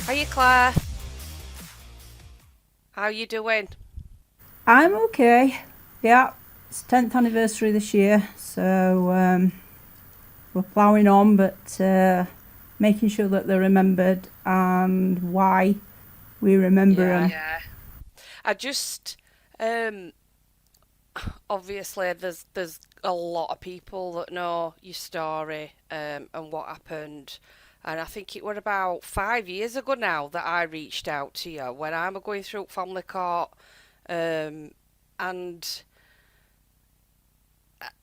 Hiya Claire, how you doing? I'm okay. Yeah, it's 10th anniversary this year, so we're ploughing on, but making sure that they're remembered and why we remember Yeah, them. I just obviously there's a lot of people that know your story and what happened. And I think it was about 5 years ago now that I reached out to you when I'm going through family court. Um, and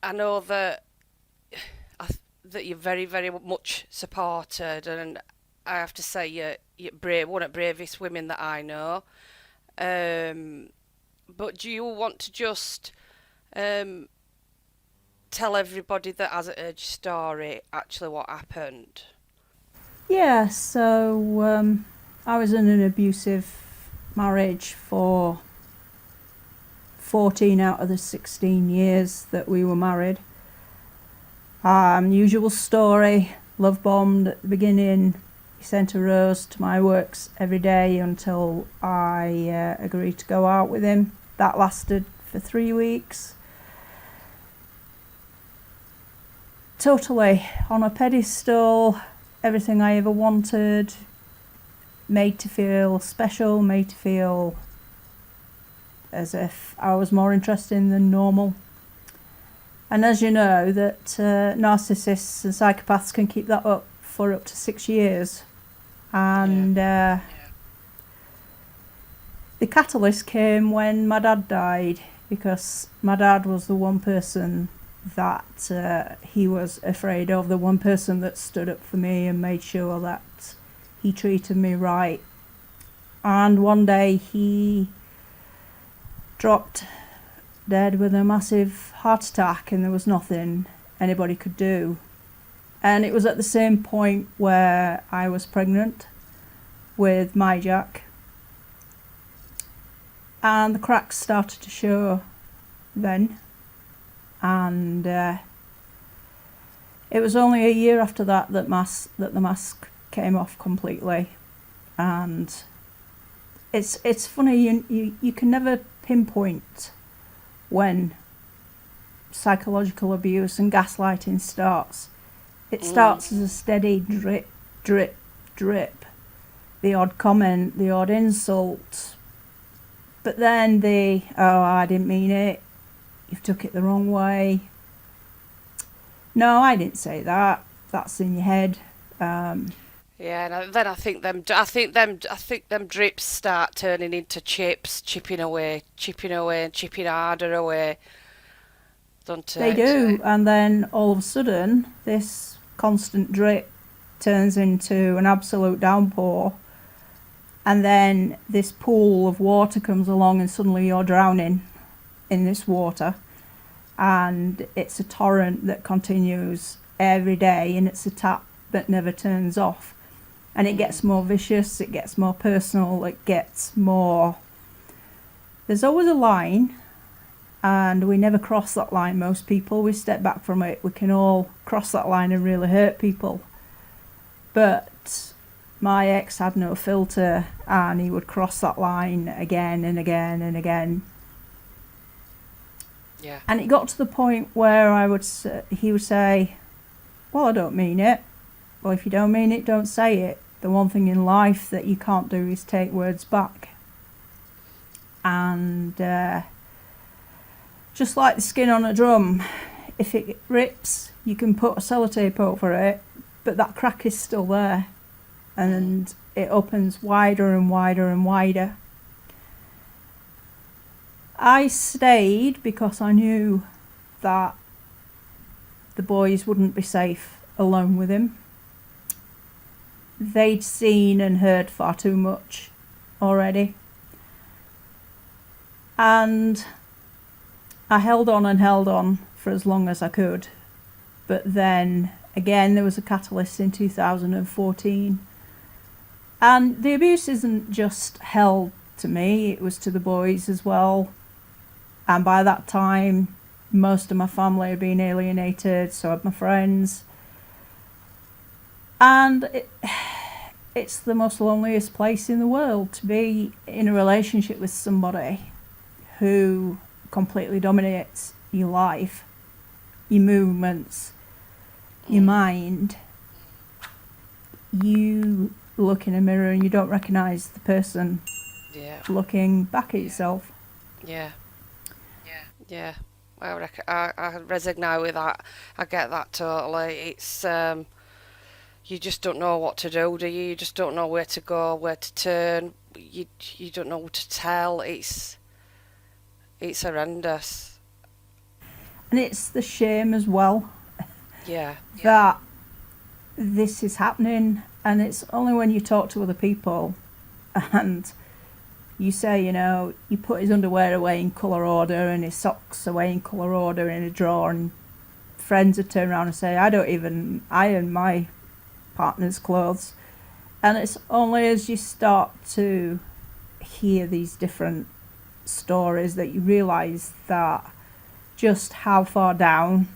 I know that that you're very, very much supported, and I have to say you're brave, one of the bravest women that I know. Um, but do you want to just um, tell everybody that hasn't heard your story actually what happened? Yeah, so I was in an abusive marriage for 14 out of the 16 years that we were married. Usual story, love bombed at the beginning. He sent a rose to my works every day until I agreed to go out with him. That lasted for 3 weeks. Totally on a pedestal, everything I ever wanted, made to feel special, made to feel as if I was more interesting than normal. And as you know, that narcissists and psychopaths can keep that up for up to 6 years. And the catalyst came when my dad died, because my dad was the one person that he was afraid of, the one person that stood up for me and made sure that he treated me right. And one day he dropped dead with a massive heart attack, and there was nothing anybody could do. And it was at the same point where I was pregnant with my Jack, and the cracks started to show then. And it was only a year after that that the mask came off completely. And it's funny, you can never pinpoint when psychological abuse and gaslighting starts. It starts as a steady drip, drip, drip. The odd comment, the odd insult. But then oh, I didn't mean it. You've took it the wrong way. No, I didn't say that. That's in your head. Yeah, and then I think them drips start turning into chips, chipping away, and chipping harder away, don't They it? do. And then all of a sudden, this constant drip turns into an absolute downpour. And then this pool of water comes along, and suddenly you're drowning in this water. And it's a torrent that continues every day, and it's a tap that never turns off. And it gets more vicious, it gets more personal, it gets more... There's always a line, and we never cross that line, most people. We step back from it. We can all cross that line and really hurt people. But my ex had no filter, and he would cross that line again and again and again. Yeah. And it got to the point where he would say, well, I don't mean it. Well, if you don't mean it, don't say it. The one thing in life that you can't do is take words back. And just like the skin on a drum, if it rips, you can put a sellotape over it, but that crack is still there. And it opens wider and wider and wider. I stayed because I knew that the boys wouldn't be safe alone with him. They'd seen and heard far too much already. And I held on and held on for as long as I could. But then again, there was a catalyst in 2014. And the abuse isn't just held to me, it was to the boys as well. And by that time, most of my family had been alienated, so had my friends. And it's the most loneliest place in the world to be in a relationship with somebody who completely dominates your life, your movements, your mind. You look in a mirror and you don't recognise the person looking back at yourself. Yeah. I resonate with that. I get that totally. It's you just don't know what to do you? You just don't know where to go, where to turn. You don't know what to tell. It's horrendous. And it's the shame as well Yeah. that this is happening, and it's only when you talk to other people and you say, you know, you put his underwear away in colour order and his socks away in colour order in a drawer, and friends would turn around and say, I don't even iron my partner's clothes. And it's only as you start to hear these different stories that you realise that just how far down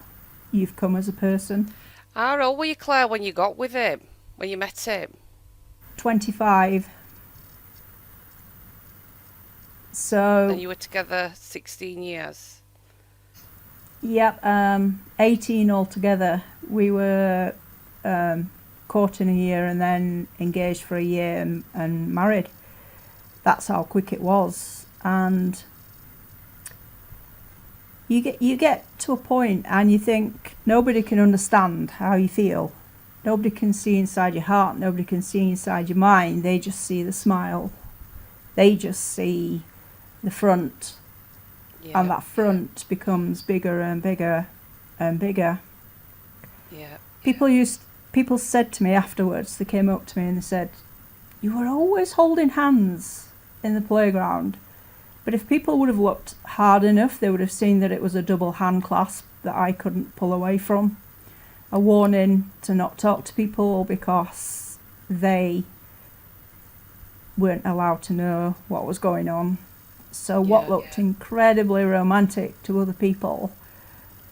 you've come as a person. How old were you, Claire, when you got with him? When you met him? 25. So. And you were together 16 years? Yep, 18 altogether. We were courting a year and then engaged for a year and married. That's how quick it was. And you get to a point and you think nobody can understand how you feel. Nobody can see inside your heart. Nobody can see inside your mind. They just see the smile. They just see the front. Yeah. And that front becomes bigger and bigger and bigger. Yeah. People said to me afterwards, they came up to me and they said, you were always holding hands in the playground. But if people would have looked hard enough, they would have seen that it was a double hand clasp that I couldn't pull away from. A warning to not talk to people because they weren't allowed to know what was going on. So what looked incredibly romantic to other people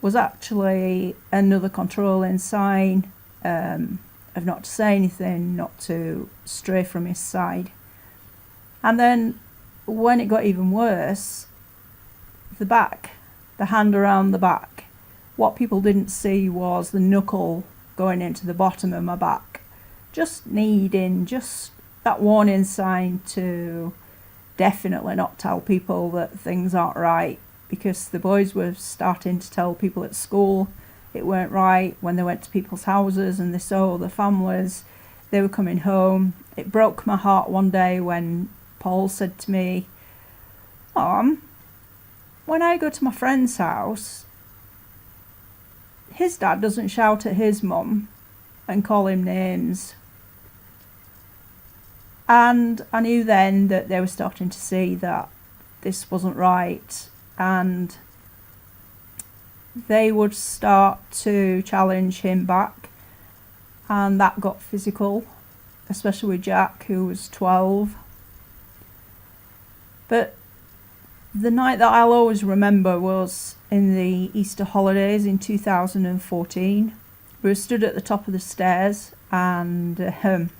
was actually another controlling sign of not to say anything, not to stray from his side. And then when it got even worse, the back, the hand around the back, what people didn't see was the knuckle going into the bottom of my back, just needing just that warning sign to definitely not tell people that things aren't right, because the boys were starting to tell people at school it weren't right when they went to people's houses and they saw the families, they were coming home. It broke my heart one day when Paul said to me, Mom, when I go to my friend's house, his dad doesn't shout at his mum and call him names. And I knew then that they were starting to see that this wasn't right, and they would start to challenge him back, and that got physical, especially with Jack, who was 12. But the night that I'll always remember was in the Easter holidays in 2014. We were stood at the top of the stairs, and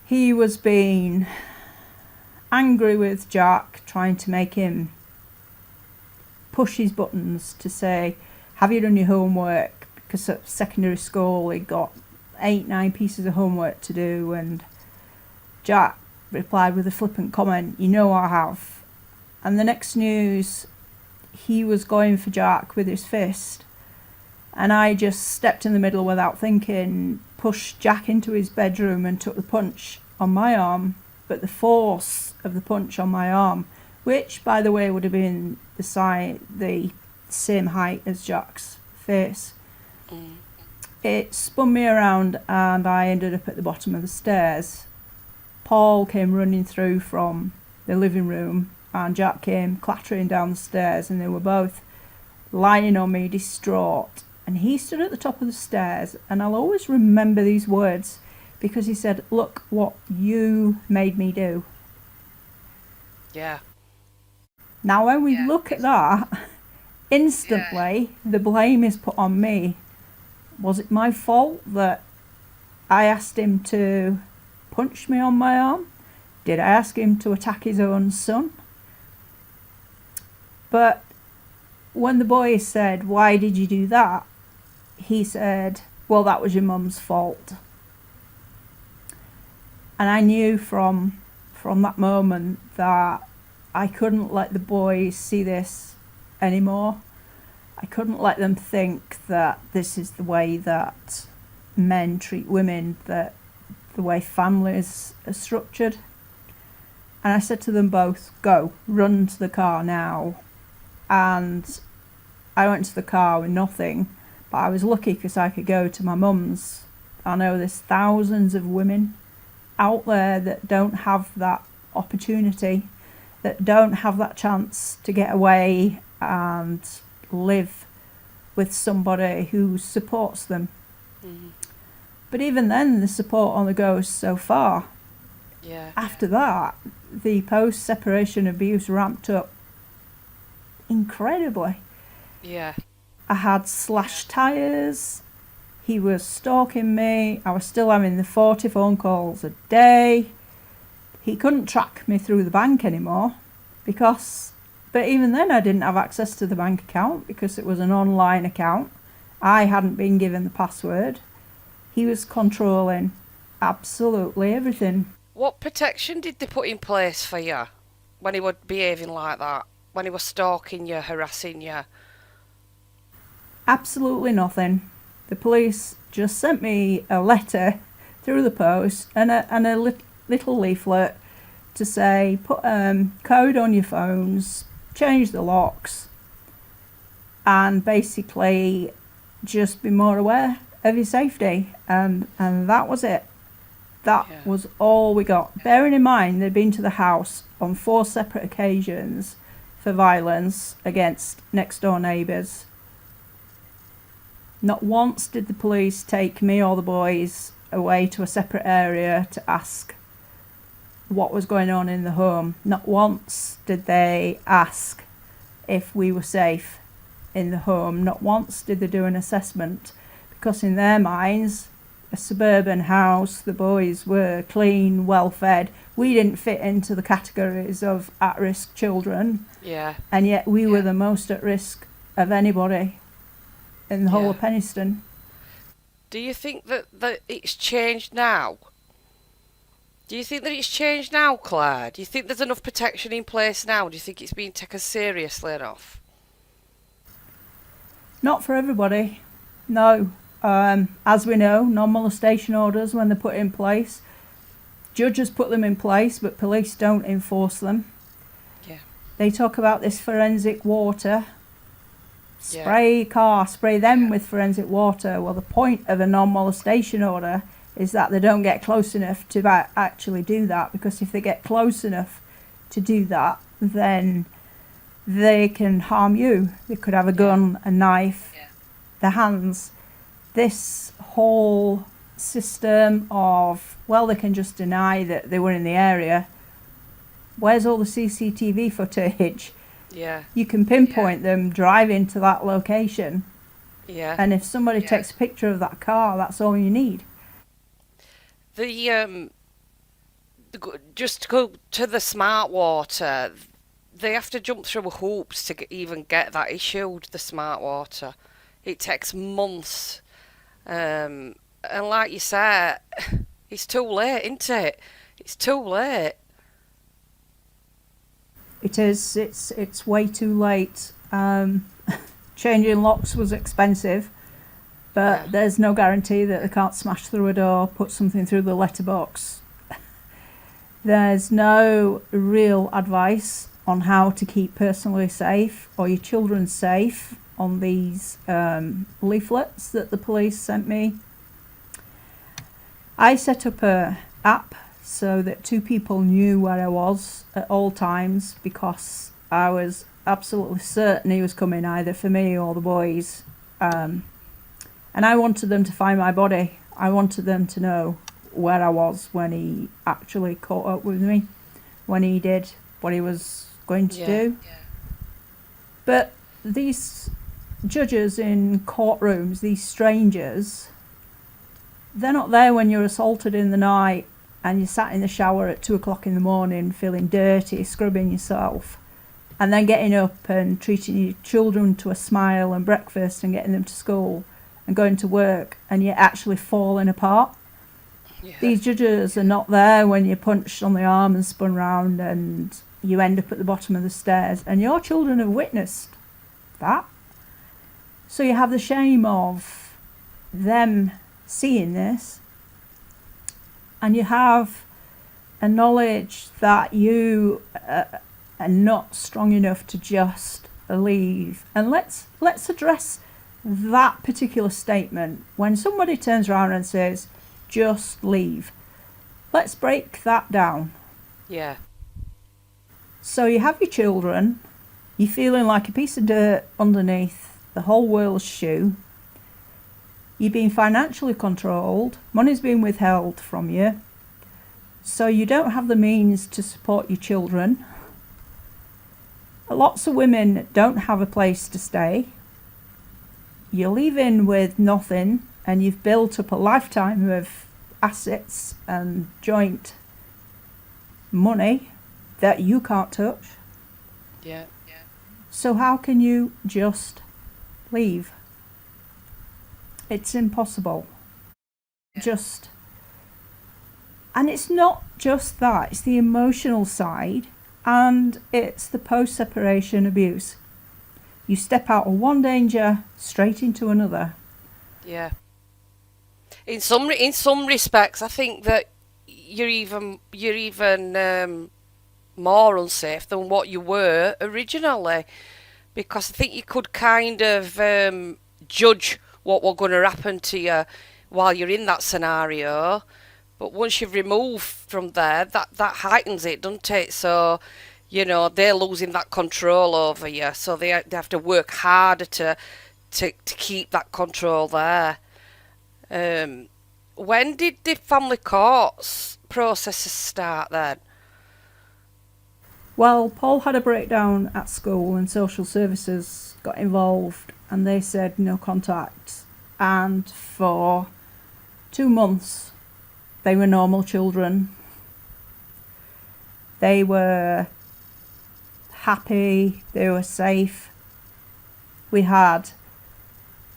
he was being angry with Jack, trying to make him push his buttons to say, have you done your homework? Because at secondary school he got 8-9 pieces of homework to do, and Jack replied with a flippant comment, you know I have. And the next news, he was going for Jack with his fist, and I just stepped in the middle without thinking, pushed Jack into his bedroom and took the punch on my arm. But the force of the punch on my arm, which by the way would have been the same height as Jack's face, it spun me around and I ended up at the bottom of the stairs. Paul came running through from the living room and Jack came clattering down the stairs, and they were both lying on me distraught, and he stood at the top of the stairs, and I'll always remember these words because he said, look what you made me do. Yeah. Now when we look at that, instantly the blame is put on me. Was it my fault that I asked him to punch me on my arm? Did I ask him to attack his own son? But when the boy said, "Why did you do that?" he said, "Well, that was your mum's fault." And I knew from that moment that I couldn't let the boys see this anymore. I couldn't let them think that this is the way that men treat women, that the way families are structured. And I said to them both, "Go, run to the car now." And I went to the car with nothing, but I was lucky because I could go to my mum's. I know there's thousands of women out there that don't have that opportunity, that don't have that chance to get away and live with somebody who supports them. Mm-hmm. But even then, the support only goes so far. Yeah. After that, the post-separation abuse ramped up incredibly. Yeah. I had slashed tyres, he was stalking me, I was still having the 40 phone calls a day. He couldn't track me through the bank anymore but even then I didn't have access to the bank account because it was an online account. I hadn't been given the password. He was controlling absolutely everything. What protection did they put in place for you when he was behaving like that? When he was stalking you, harassing you? Absolutely nothing. The police just sent me a letter through the post and a little leaflet to say, put code on your phones, change the locks, and basically just be more aware of your safety. And that was it. That was all we got. Bearing in mind, they'd been to the house on 4 separate occasions for violence against next door neighbours. Not once did the police take me or the boys away to a separate area to ask what was going on in the home. Not once did they ask if we were safe in the home. Not once did they do an assessment, because in their minds, a suburban house, the boys were clean, well fed. We didn't fit into the categories of at-risk children. Yeah. And yet we were the most at risk of anybody in the whole of Penistone. Do you think that it's changed now? Do you think that it's changed now, Claire? Do you think there's enough protection in place now? Do you think it's being taken seriously enough? Not for everybody, no. As we know, non-molestation orders, when they're put in place, judges put them in place, but police don't enforce them. Yeah. They talk about this forensic water. Spray your car, spray them with forensic water. Well, the point of a non-molestation order is that they don't get close enough to actually do that, because if they get close enough to do that, then they can harm you. They could have a gun, a knife, their hands. This whole system of, well, they can just deny that they were in the area. Where's all the CCTV footage? Yeah. You can pinpoint them driving to that location. Yeah. And if somebody takes a picture of that car, that's all you need. Just to go to the smart water, they have to jump through hoops to even get that issued, the smart water. It takes months. And like you said, it's too late, isn't it? It's too late. It is. It's way too late. Changing locks was expensive, but there's no guarantee that they can't smash through a door, put something through the letterbox. There's no real advice on how to keep personally safe or your children safe on these leaflets that the police sent me. I set up a app so that 2 people knew where I was at all times, because I was absolutely certain he was coming either for me or the boys. And I wanted them to find my body. I wanted them to know where I was when he actually caught up with me, when he did what he was going to do. Yeah. But these judges in courtrooms, these strangers, They're not there when you're assaulted in the night and you're sat in the shower at 2 o'clock in the morning feeling dirty, scrubbing yourself, and then getting up and treating your children to a smile and breakfast and getting them to school and going to work, and you're actually falling apart. Yeah. These judges are not there when you're punched on the arm and spun round and you end up at the bottom of the stairs, and your children have witnessed that. So you have the shame of them seeing this, and you have a knowledge that you are not strong enough to just leave. And let's address that particular statement. When somebody turns around and says, just leave, let's break that down. Yeah. So you have your children, you're feeling like a piece of dirt underneath the whole world's shoe. You're being financially controlled, money's being withheld from you, so you don't have the means to support your children. Lots of women don't have a place to stay. You're leaving with nothing, and you've built up a lifetime of assets and joint money that you can't touch. Yeah. So how can you just leave? It's impossible. And it's not just that, it's the emotional side, and it's the post-separation abuse. You step out of one danger straight into another. Yeah. In some respects, I think that you're even more unsafe than what you were originally, because I think you could kind of judge what was going to happen to you while you're in that scenario. But once you've removed from there, that heightens it, doesn't it? So, they're losing that control over you. So they have to work harder to keep that control there. When did the family courts processes start then? Well, Paul had a breakdown at school and social services got involved and they said no contact. And for 2 months, they were normal children. They were happy, they were safe. We had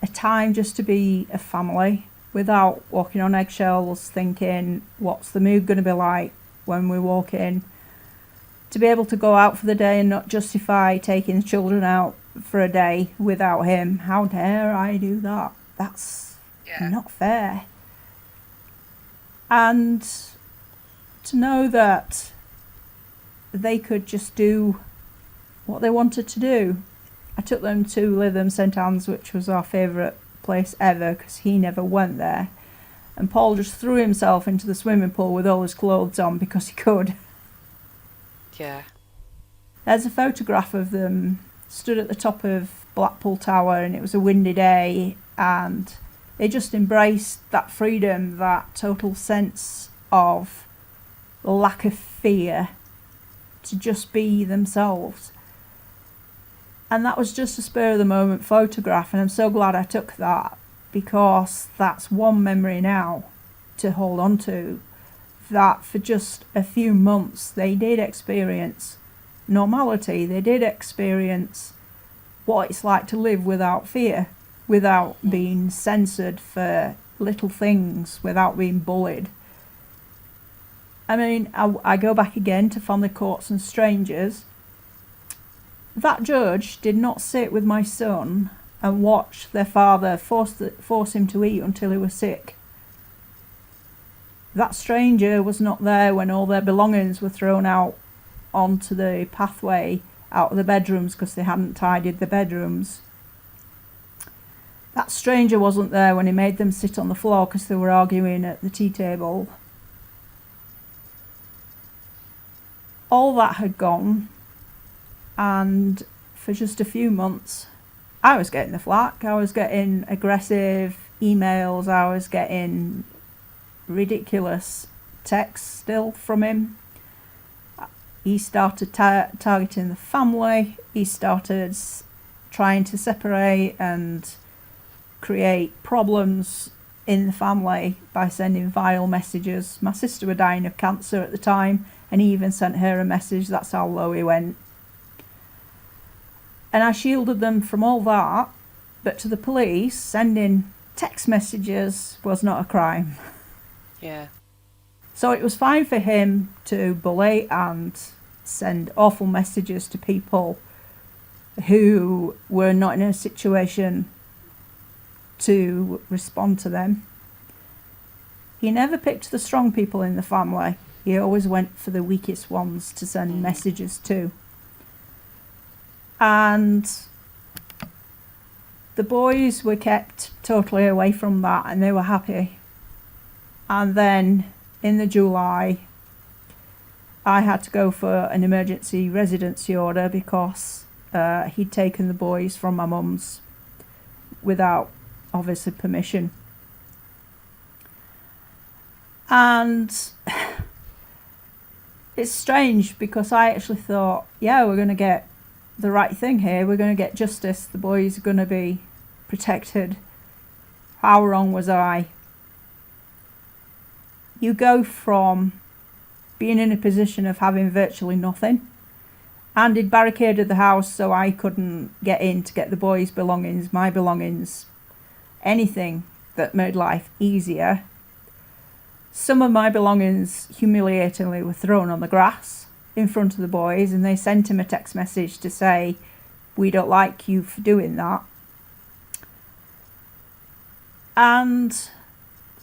a time just to be a family without walking on eggshells, thinking, what's the mood going to be like when we walk in? To be able to go out for the day and not justify taking the children out for a day without him. How dare I do that? That's not fair. And to know that they could just do what they wanted to do. I took them to Lytham St Anne's, which was our favourite place ever because he never went there. And Paul just threw himself into the swimming pool with all his clothes on because he could. Yeah. There's a photograph of them stood at the top of Blackpool Tower, and it was a windy day, and they just embraced that freedom, that total sense of lack of fear to just be themselves. And that was just a spur of the moment photograph, and I'm so glad I took that, because that's one memory now to hold on to, that for just a few months they did experience normality. They did experience what it's like to live without fear, without being censored for little things, without being bullied. I mean, I go back again to family courts and strangers. That judge did not sit with my son and watch their father force him to eat until he was sick. That stranger was not there when all their belongings were thrown out onto the pathway out of the bedrooms because they hadn't tidied the bedrooms. That stranger wasn't there when he made them sit on the floor because they were arguing at the tea table. All that had gone, and for just a few months I was getting the flack. I was getting aggressive emails, I was getting ridiculous texts still from him. He started targeting the family. He started trying to separate and create problems in the family by sending vile messages. My sister was dying of cancer at the time, and he even sent her a message. That's how low he went. And I shielded them from all that, but to the police, sending text messages was not a crime. Yeah. So it was fine for him to bully and send awful messages to people who were not in a situation to respond to them. He never picked the strong people in the family. He always went for the weakest ones to send messages to. And the boys were kept totally away from that, and they were happy. And then in the July, I had to go for an emergency residency order because he'd taken the boys from my mum's without obviously permission. And it's strange because I actually thought, yeah, we're going to get the right thing here. We're going to get justice. The boys are going to be protected. How wrong was I? You go from being in a position of having virtually nothing, and he'd barricaded the house so I couldn't get in to get the boys' belongings, my belongings, anything that made life easier. Some of my belongings, humiliatingly, were thrown on the grass in front of the boys, and they sent him a text message to say, "We don't like you for doing that." And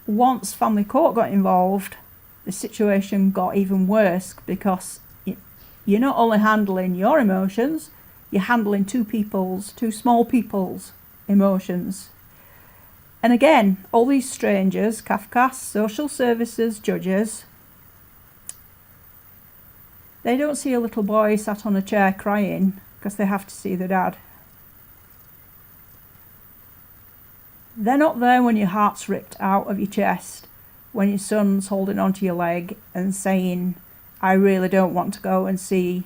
once family court got involved, the situation got even worse because you're not only handling your emotions, you're handling two small people's emotions. And again, all these strangers, CAFCASS, social services, judges, they don't see a little boy sat on a chair crying because they have to see their dad. They're not there when your heart's ripped out of your chest, when your son's holding onto your leg and saying, "I really don't want to go and see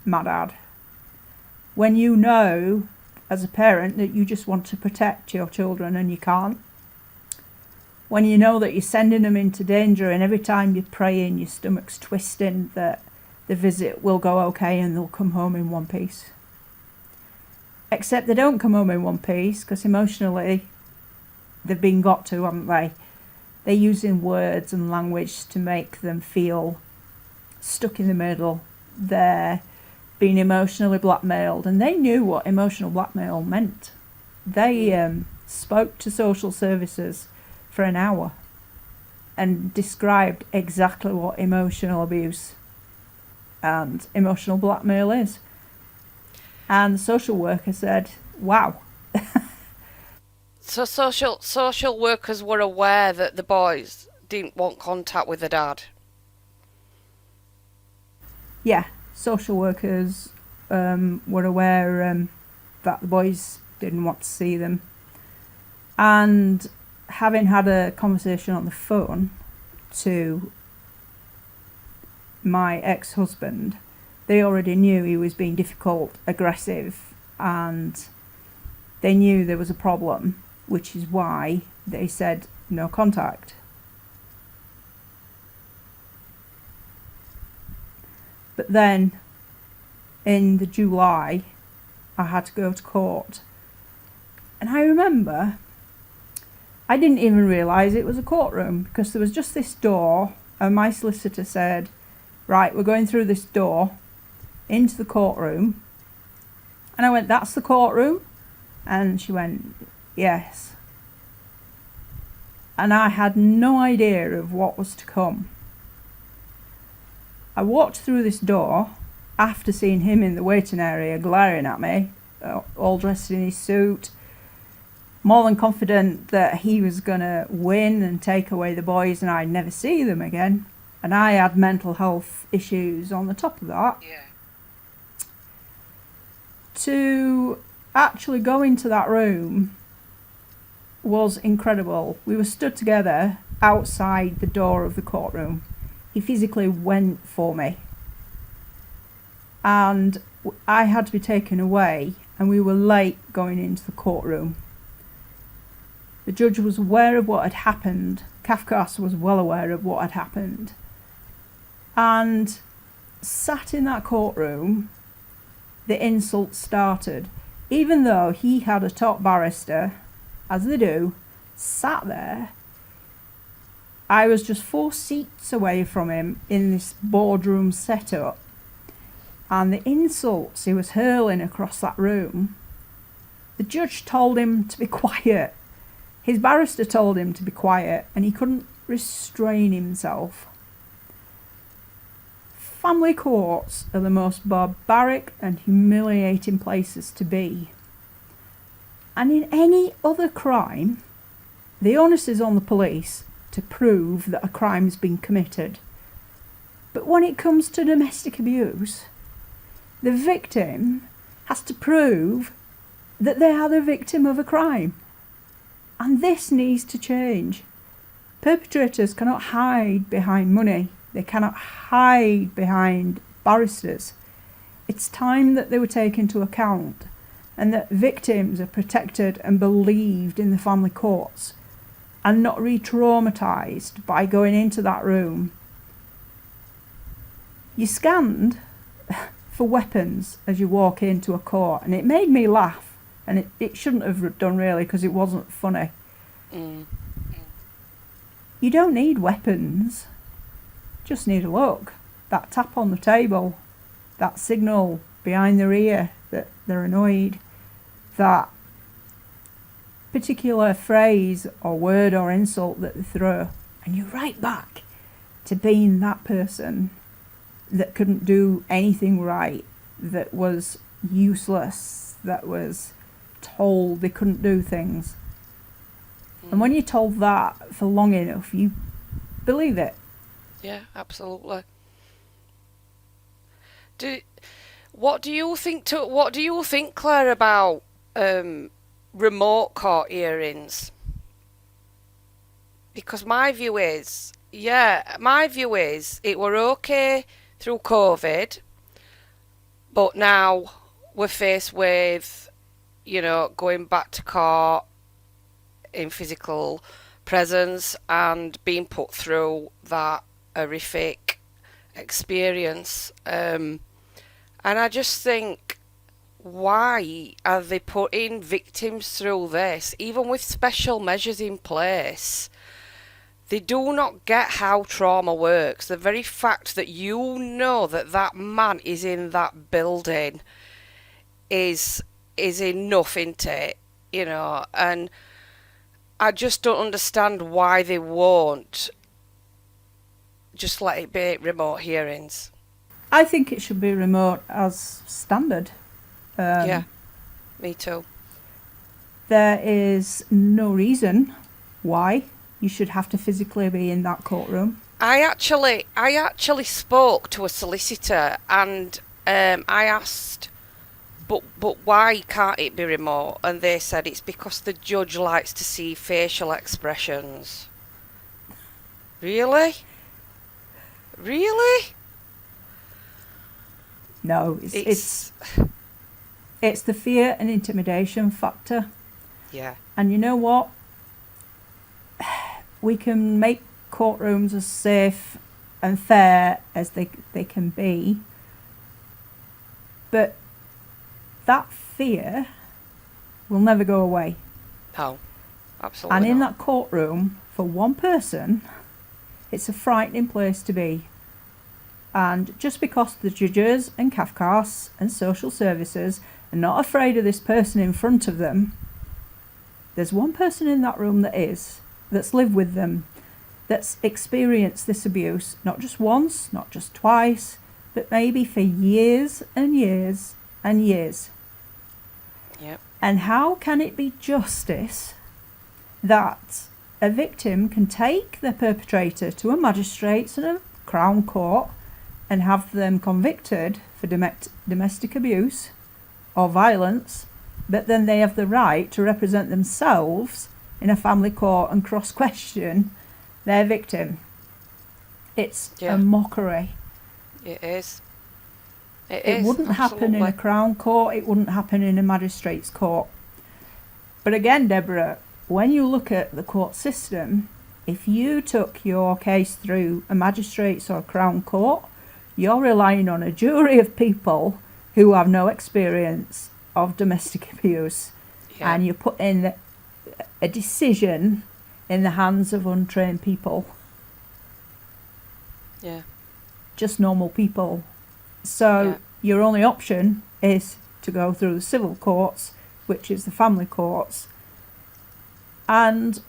my dad." When you know, as a parent, that you just want to protect your children and you can't. When you know that you're sending them into danger, and every time you're praying, your stomach's twisting that the visit will go okay and they'll come home in one piece. Except they don't come home in one piece because emotionally they've been got to, haven't they? They're using words and language to make them feel stuck in the middle. They're being emotionally blackmailed, and they knew what emotional blackmail meant. They spoke to social services for an hour and described exactly what emotional abuse and emotional blackmail is. And the social worker said, "Wow." So social workers were aware that the boys didn't want contact with the dad. Yeah, social workers were aware that the boys didn't want to see them. And having had a conversation on the phone to my ex-husband, they already knew he was being difficult, aggressive, and they knew there was a problem, which is why they said no contact. But then in the July, I had to go to court. And I remember I didn't even realise it was a courtroom because there was just this door, and my solicitor said, "Right, we're going through this door into the courtroom." And I went, "That's the courtroom?" And she went, "Yes." And I had no idea of what was to come. I walked through this door after seeing him in the waiting area glaring at me, all dressed in his suit, more than confident that he was going to win and take away the boys and I'd never see them again. And I had mental health issues on the top of that. Yeah. To actually go into that room was incredible. We were stood together outside the door of the courtroom. He physically went for me. And I had to be taken away, and we were late going into the courtroom. The judge was aware of what had happened. CAFCASS was well aware of what had happened. And sat in that courtroom, the insult started. Even though he had a top barrister, as they do, sat there, I was just 4 seats away from him in this boardroom setup. And the insults he was hurling across that room, the judge told him to be quiet. His barrister told him to be quiet, and he couldn't restrain himself. Family courts are the most barbaric and humiliating places to be. And in any other crime, the onus is on the police to prove that a crime's been committed. But when it comes to domestic abuse, the victim has to prove that they are the victim of a crime. And this needs to change. Perpetrators cannot hide behind money. They cannot hide behind barristers. It's time that they were taken into account and that victims are protected and believed in the family courts and not re-traumatised by going into that room. You scanned for weapons as you walk into a court, and it made me laugh, and it shouldn't have done really because it wasn't funny. You don't need weapons, just need a look. That tap on the table, that signal behind their ear that they're annoyed, that particular phrase or word or insult that they throw, and you're right back to being that person that couldn't do anything right, that was useless, that was told they couldn't do things. And when you're told that for long enough, you believe it. Yeah, absolutely. What do you think, Claire, about remote court hearings? Because my view is it were okay through COVID, but now we're faced with, going back to court in physical presence and being put through that horrific experience. And I just think, why are they putting victims through this? Even with special measures in place, they do not get how trauma works. The very fact that that man is in that building is enough, isn't it? And I just don't understand why they won't just let it be remote hearings. I think it should be remote as standard. Yeah, me too. There is no reason why you should have to physically be in that courtroom. I actually spoke to a solicitor and I asked, but why can't it be remote? And they said it's because the judge likes to see facial expressions. Really? Really? No, it's the fear and intimidation factor. Yeah. And you know what? We can make courtrooms as safe and fair as they can be, but that fear will never go away. No, absolutely And in not. that courtroom, for one person, it's a frightening place to be. And just because the judges and CAFCASS and social services are not afraid of this person in front of them, there's one person in that room that's lived with them, that's experienced this abuse, not just once, not just twice, but maybe for years and years and years. Yep. And how can it be justice that a victim can take their perpetrator to a magistrate's and a Crown Court and have them convicted for domestic abuse or violence, but then they have the right to represent themselves in a family court and cross-question their victim? It's a mockery. It is. It wouldn't happen in a Crown Court, it wouldn't happen in a magistrate's court. But again, Deborah, when you look at the court system, if you took your case through a magistrate's or a Crown Court, you're relying on a jury of people who have no experience of domestic abuse, and you put in a decision in the hands of untrained people. Yeah. Just normal people. So your only option is to go through the civil courts, which is the family courts. And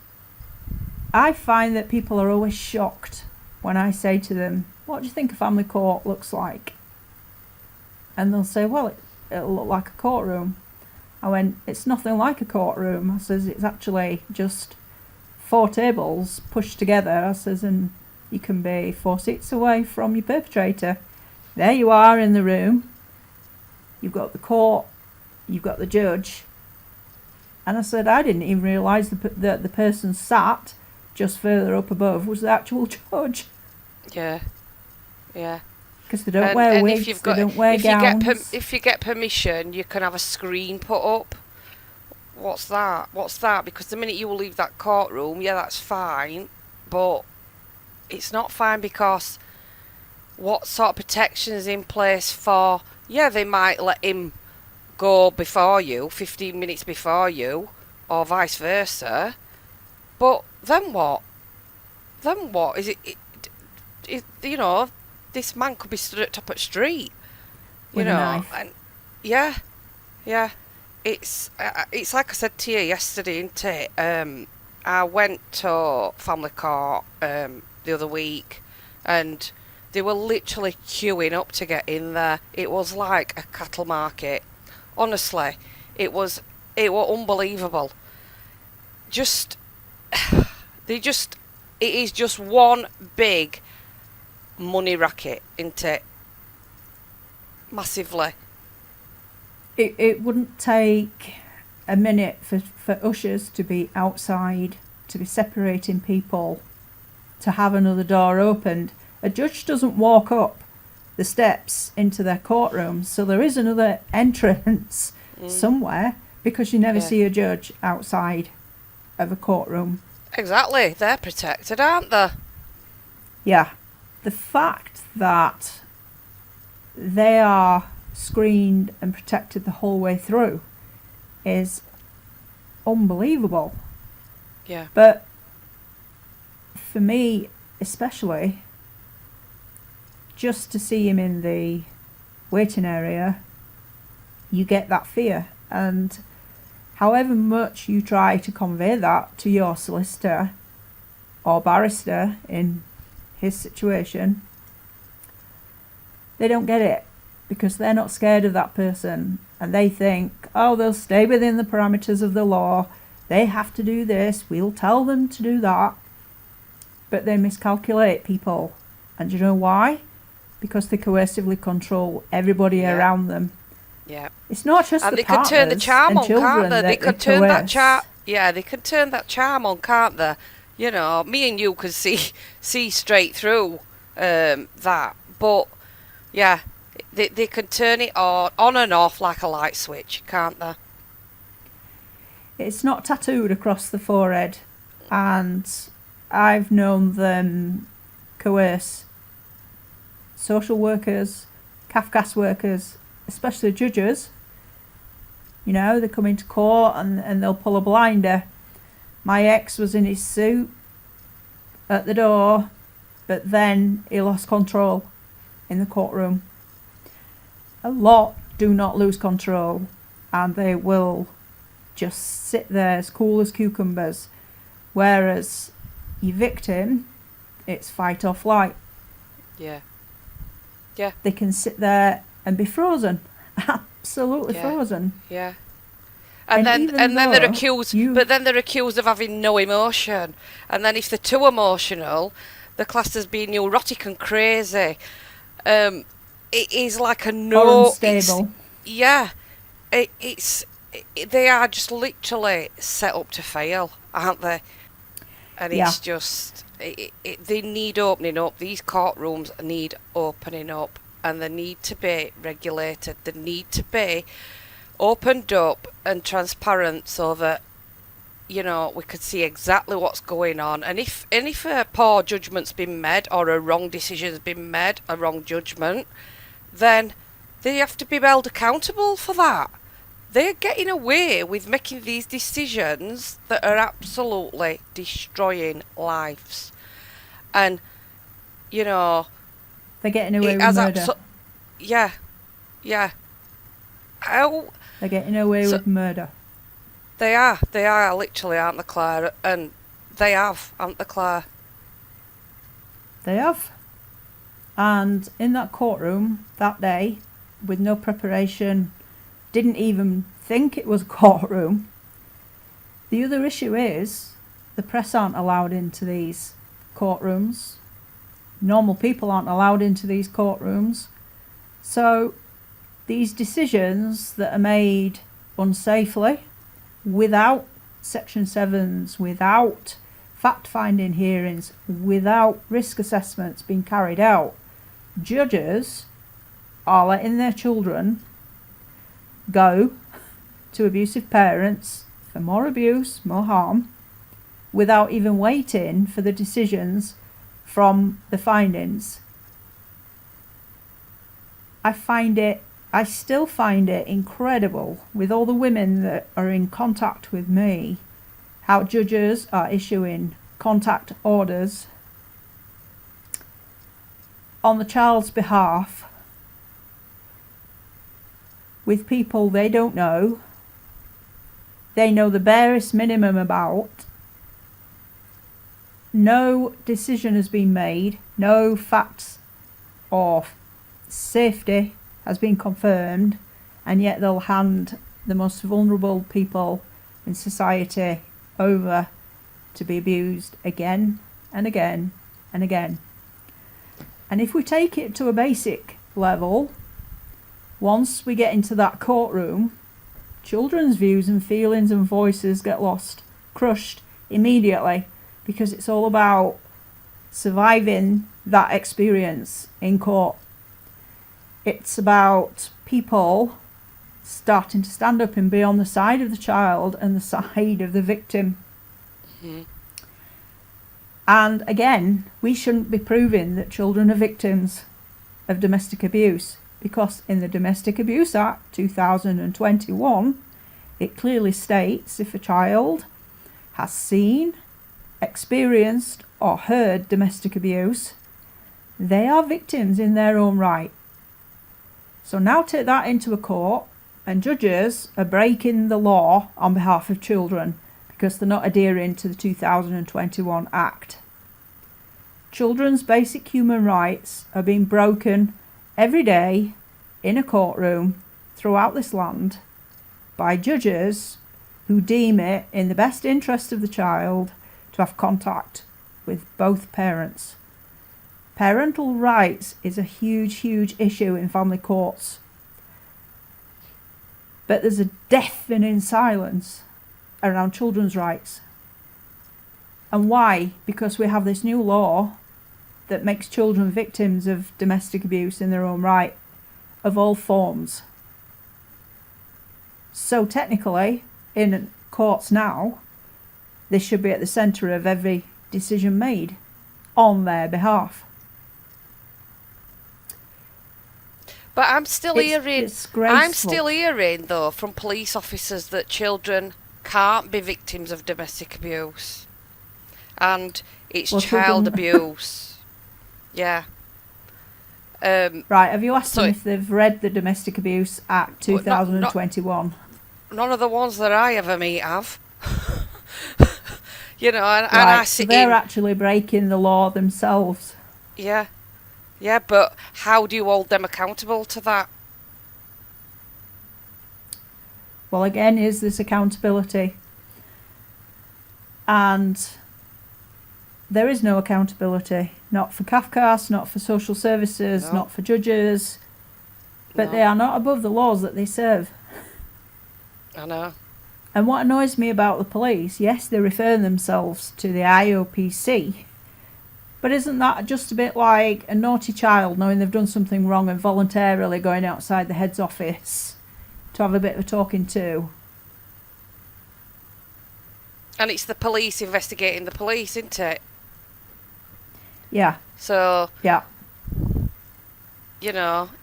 I find that people are always shocked when I say to them, what do you think a family court looks like? And they'll say, well, it'll look like a courtroom. I went, it's nothing like a courtroom. I says, it's actually just 4 tables pushed together. I says, and you can be 4 seats away from your perpetrator. There you are in the room. You've got the court, you've got the judge. And I said, I didn't even realise that the person sat just further up above was the actual judge. Yeah. Yeah. Because they don't wear wigs, they don't wear gowns. If you get permission, you can have a screen put up. What's that? What's that? Because the minute you leave that courtroom, yeah, that's fine. But it's not fine, because what sort of protection is in place for... Yeah, they might let him go before you, 15 minutes before you, or vice versa. But then what? Then what? Is it you know, this man could be stood at top of the street. With a knife. And yeah. It's like I said to you yesterday, isn't it? I went to family court the other week, and they were literally queuing up to get in there. It was like a cattle market. Honestly, it was unbelievable. It is just one big money racket, isn't it? Massively. It wouldn't take a minute for ushers to be outside, to be separating people, to have another door opened. A judge doesn't walk up the steps into their courtroom, so there is another entrance somewhere, because you never see a judge outside of a courtroom. Exactly, they're protected, aren't they? Yeah. The fact that they are screened and protected the whole way through is unbelievable. Yeah. But for me especially, just to see him in the waiting area, you get that fear. And however much you try to convey that to your solicitor or barrister in his situation, they don't get it, because they're not scared of that person, and they think, oh, they'll stay within the parameters of the law, they have to do this, we'll tell them to do that. But they miscalculate people. And do you know why? Because they coercively control everybody around them. Yeah. It's not just and the they could turn the charm on, can't they? They could turn that charm. Yeah, they could turn that charm on, can't they? You know, me and you could see straight through that. But yeah, they can turn it on and off like a light switch, can't they? It's not tattooed across the forehead, and I've known them coerce social workers, CAFCASS workers, especially judges. You know, they come into court and they'll pull a blinder. My ex was in his suit at the door, but then he lost control in the courtroom. A lot do not lose control, and they will just sit there as cool as cucumbers. Whereas your victim, it's fight or flight. Yeah. Yeah. They can sit there and be frozen. Absolutely frozen. Yeah. And then they're accused, but then they're accused of having no emotion. And then if they're too emotional, they're classed as being neurotic and crazy. It is like a or unstable. They are just literally set up to fail, aren't they? And it's just they need opening up. These courtrooms need opening up, and they need to be regulated. They need to be opened up and transparent, so that we could see exactly what's going on, and if a poor judgment's been made or a wrong decision's been made, a wrong judgment, then they have to be held accountable for that. They're getting away with making these decisions that are absolutely destroying lives. And, you know, They're getting away it with has murder. yeah, yeah. How They're getting away so with murder. they are literally, aren't they, Claire? And they have, aren't they, Claire? They have. And in that courtroom that day, with no preparation, didn't even think it was a courtroom. The other issue is the press aren't allowed into these courtrooms. Normal people aren't allowed into these courtrooms. So these decisions that are made unsafely, without Section 7s, without fact-finding hearings, without risk assessments being carried out, judges are letting their children go to abusive parents for more abuse, more harm, without even waiting for the decisions from the findings. I still find it incredible, with all the women that are in contact with me, how judges are issuing contact orders on the child's behalf with people they don't know, they know the barest minimum about. No decision has been made, no facts or safety has been confirmed, and yet they'll hand the most vulnerable people in society over to be abused again and again and again. And if we take it to a basic level, once we get into that courtroom, children's views and feelings and voices get lost, crushed immediately, because it's all about surviving that experience in court. It's about people starting to stand up and be on the side of the child and the side of the victim. Mm-hmm. And again, we shouldn't be proving that children are victims of domestic abuse, because in the Domestic Abuse Act 2021, it clearly states if a child has seen, experienced or heard domestic abuse, they are victims in their own right. So now take that into a court, and judges are breaking the law on behalf of children because they're not adhering to the 2021 Act. Children's basic human rights are being broken every day in a courtroom throughout this land by judges who deem it in the best interest of the child to have contact with both parents. Parental rights is a huge, huge issue in family courts. But there's a deafening silence around children's rights. And why? Because we have this new law that makes children victims of domestic abuse in their own right, of all forms. So technically, in courts now, this should be at the centre of every decision made on their behalf. But I'm still hearing though from police officers that children can't be victims of domestic abuse, and it's child abuse. Yeah. Right, have you asked them if they've read the Domestic Abuse Act 2021? None of the ones that I ever meet have. And right, I sit they're actually breaking the law themselves. Yeah. Yeah, but how do you hold them accountable to that? Well, again, is this accountability? And there is no accountability. Not for CAFCASS, not for social services, not for judges. But they are not above the laws that they serve. I know. And what annoys me about the police, yes, they refer themselves to the IOPC, but isn't that just a bit like a naughty child knowing they've done something wrong and voluntarily going outside the head's office to have a bit of a talking to? And it's the police investigating the police, isn't it? Yeah, So, yeah,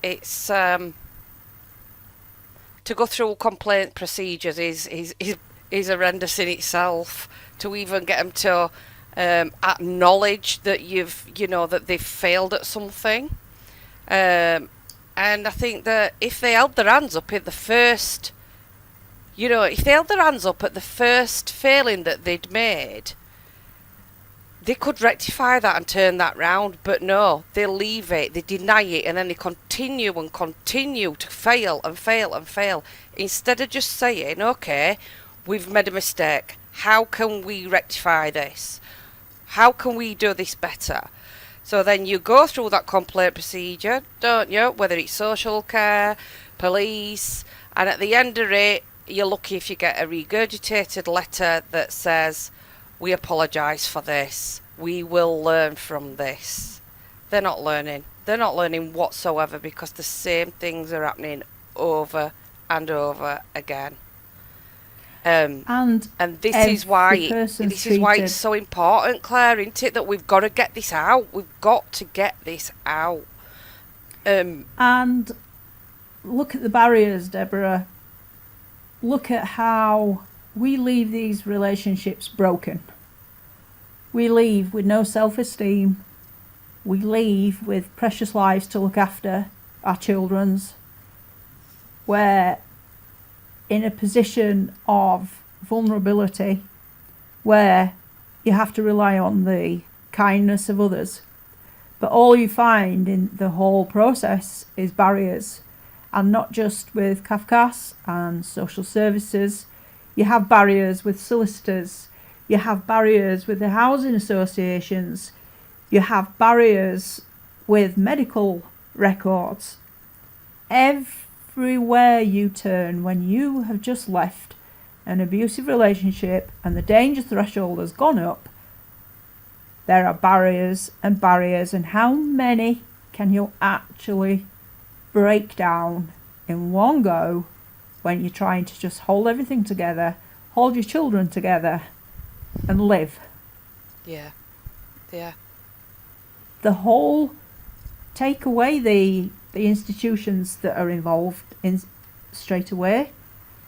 it's to go through complaint procedures is horrendous in itself. To even get them to acknowledge that that they've failed at something. And I think that if they held their hands up at the first, if they held their hands up at the first failing that they'd made, they could rectify that and turn that round. But no, they leave it, they deny it, and then they continue and continue to fail and fail and fail. Instead of just saying, okay, we've made a mistake. How can we rectify this? How can we do this better? So then you go through that complaint procedure, don't you? Whether it's social care, police, and at the end of it, you're lucky if you get a regurgitated letter that says, we apologise for this. We will learn from this. They're not learning. They're not learning whatsoever, because the same things are happening over and over again. and And this is why person's this is why treated. it's so important, Claire, isn't it? That we've got to get this out. We've got to get this out. And look at the barriers, Deborah. Look at how we leave these relationships broken. We leave with no self-esteem. We leave with precious lives to look after, our children's. We're in a position of vulnerability where you have to rely on the kindness of others. But all you find in the whole process is barriers. And not just with CAFCASS and social services. You have barriers with solicitors. You have barriers with the housing associations. You have barriers with medical records. Everywhere you turn, when you have just left an abusive relationship and the danger threshold has gone up, there are barriers and barriers. And how many can you actually break down in one go when you're trying to just hold everything together, hold your children together, and live? Yeah. The whole take away the institutions that are involved in straight away.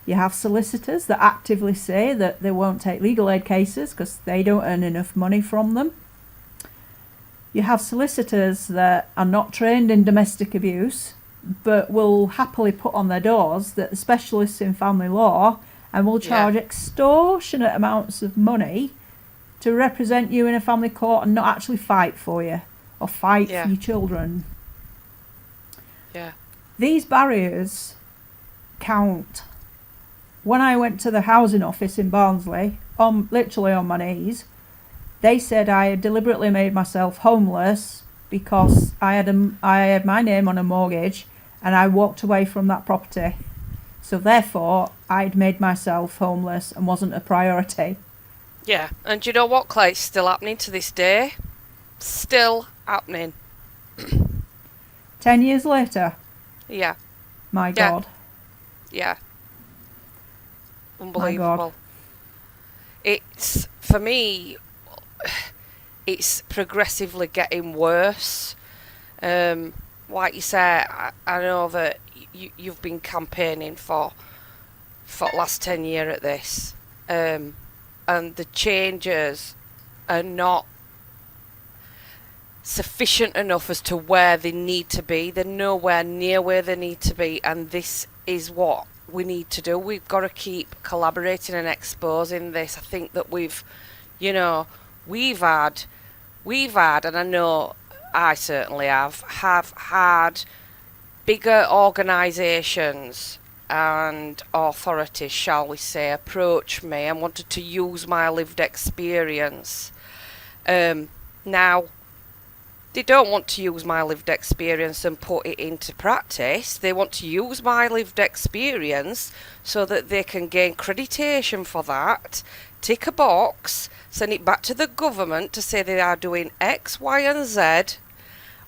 You have solicitors that actively say that they won't take legal aid cases because they don't earn enough money from them. You have solicitors that are not trained in domestic abuse but will happily put on their doors that the specialists in family law, and will charge extortionate amounts of money to represent you in a family court and not actually fight for you or fight for your children. Yeah. These barriers count. When I went to the housing office in Barnsley, literally on my knees, they said I had deliberately made myself homeless because I had my name on a mortgage and I walked away from that property. So therefore, I'd made myself homeless and wasn't a priority. Yeah, and you know what, Clay? It's still happening to this day. Still happening. 10 years later. Yeah. My God. Yeah. Unbelievable. My God. It's, for me, it's progressively getting worse. Like you say, I know that you've been campaigning for last 10 years at this, and the changes are not sufficient enough as to where they need to be. They're nowhere near where they need to be, and this is what we need to do. We've got to keep collaborating and exposing this. I think that we've had, and I know I certainly have had bigger organisations and authorities, shall we say, approach me and wanted to use my lived experience. Now, they don't want to use my lived experience and put it into practice. They want to use my lived experience so that they can gain accreditation for that, tick a box, send it back to the government to say they are doing X, Y and Z,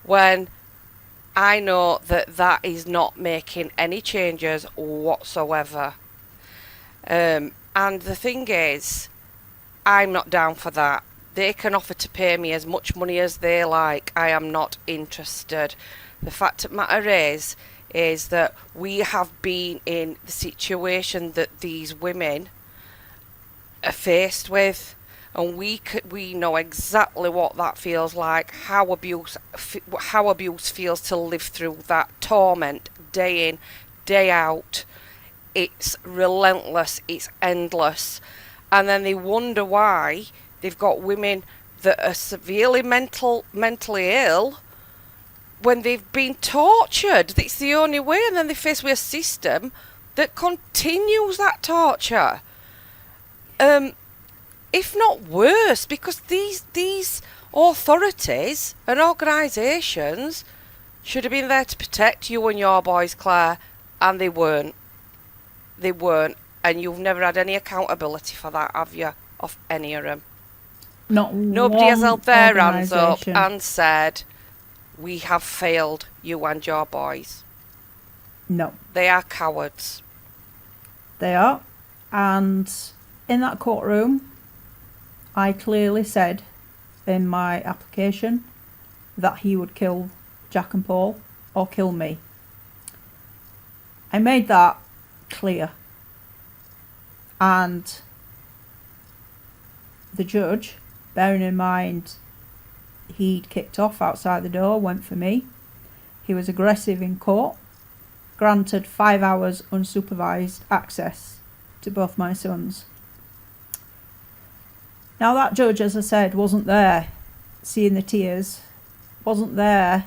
when I know that that is not making any changes whatsoever. And the thing is, I'm not down for that. They can offer to pay me as much money as they like. I am not interested. The fact of the matter is that we have been in the situation that these women are faced with, and we know exactly what that feels like, how abuse feels, to live through that torment day in, day out. It's relentless, it's endless, and then they wonder why they've got women that are severely mentally ill when they've been tortured. It's the only way, and then they're faced with a system that continues that torture. If not worse, because these authorities and organisations should have been there to protect you and your boys, Claire, and they weren't. They weren't, and you've never had any accountability for that, have you? Of any of them? Nobody has held their hands up and said, we have failed you and your boys. No. They are cowards. They are. And in that courtroom, I clearly said in my application that he would kill Jack and Paul or kill me. I made that clear. And the judge, bearing in mind he'd kicked off outside the door, went for me. He was aggressive in court, granted 5 hours unsupervised access to both my sons. Now that judge, as I said, wasn't there seeing the tears, wasn't there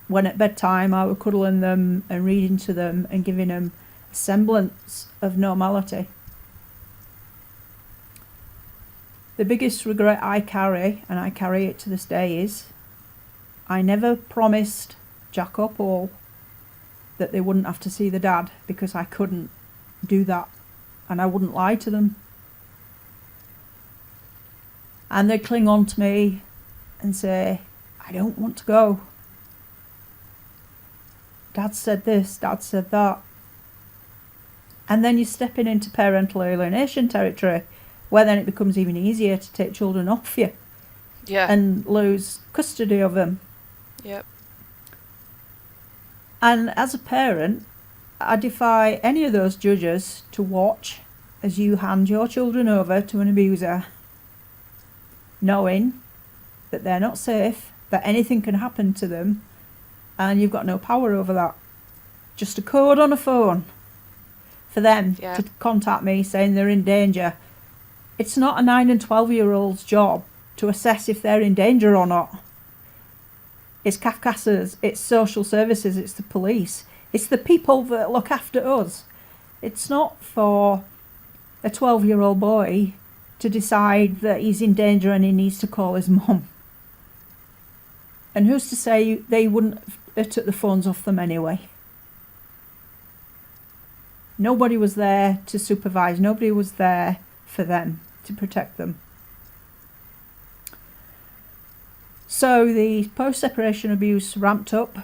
when at bedtime I was cuddling them and reading to them and giving them a semblance of normality. The biggest regret I carry, and I carry it to this day, is I never promised Jack or Paul that they wouldn't have to see the dad, because I couldn't do that and I wouldn't lie to them. And they cling on to me and say, I don't want to go. Dad said this, Dad said that. And then you're stepping into parental alienation territory, where then it becomes even easier to take children off you. Yeah. And lose custody of them. Yep. And as a parent, I defy any of those judges to watch as you hand your children over to an abuser, knowing that they're not safe, that anything can happen to them, and you've got no power over that. Just a code on a phone for them to contact me saying they're in danger. It's not a 9 and 12-year-old's job to assess if they're in danger or not. It's CAFCASS, it's social services, it's the police. It's the people that look after us. It's not for a 12-year-old boy to decide that he's in danger and he needs to call his mum. And who's to say they wouldn't have took the phones off them anyway? Nobody was there to supervise. Nobody was there for them, to protect them. So the post-separation abuse ramped up.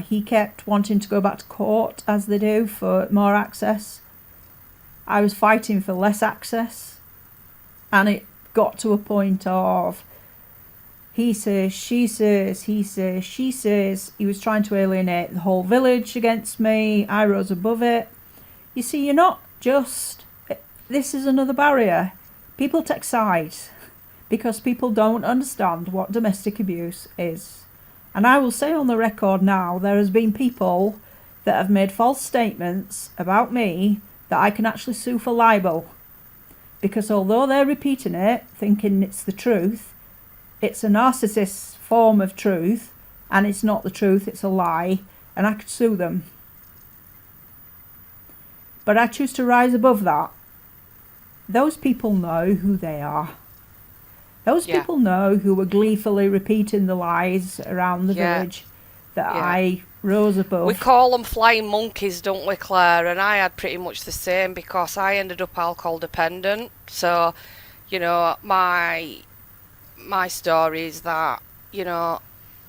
He kept wanting to go back to court, as they do, for more access. I was fighting for less access, and it got to a point of he says, she says, he says, she says. He was trying to alienate the whole village against me. I rose above it. You see, you're not just... This is another barrier. People take sides because people don't understand what domestic abuse is. And I will say on the record now, there has been people that have made false statements about me that I can actually sue for libel. Because although they're repeating it, thinking it's the truth, it's a narcissist's form of truth, and it's not the truth, it's a lie, and I could sue them. But I choose to rise above that. Those people know who they are. Those people know who were gleefully repeating the lies around the village that I rose above. We call them flying monkeys, don't we, Claire? And I had pretty much the same, because I ended up alcohol dependent. So, you know, my story is that, you know,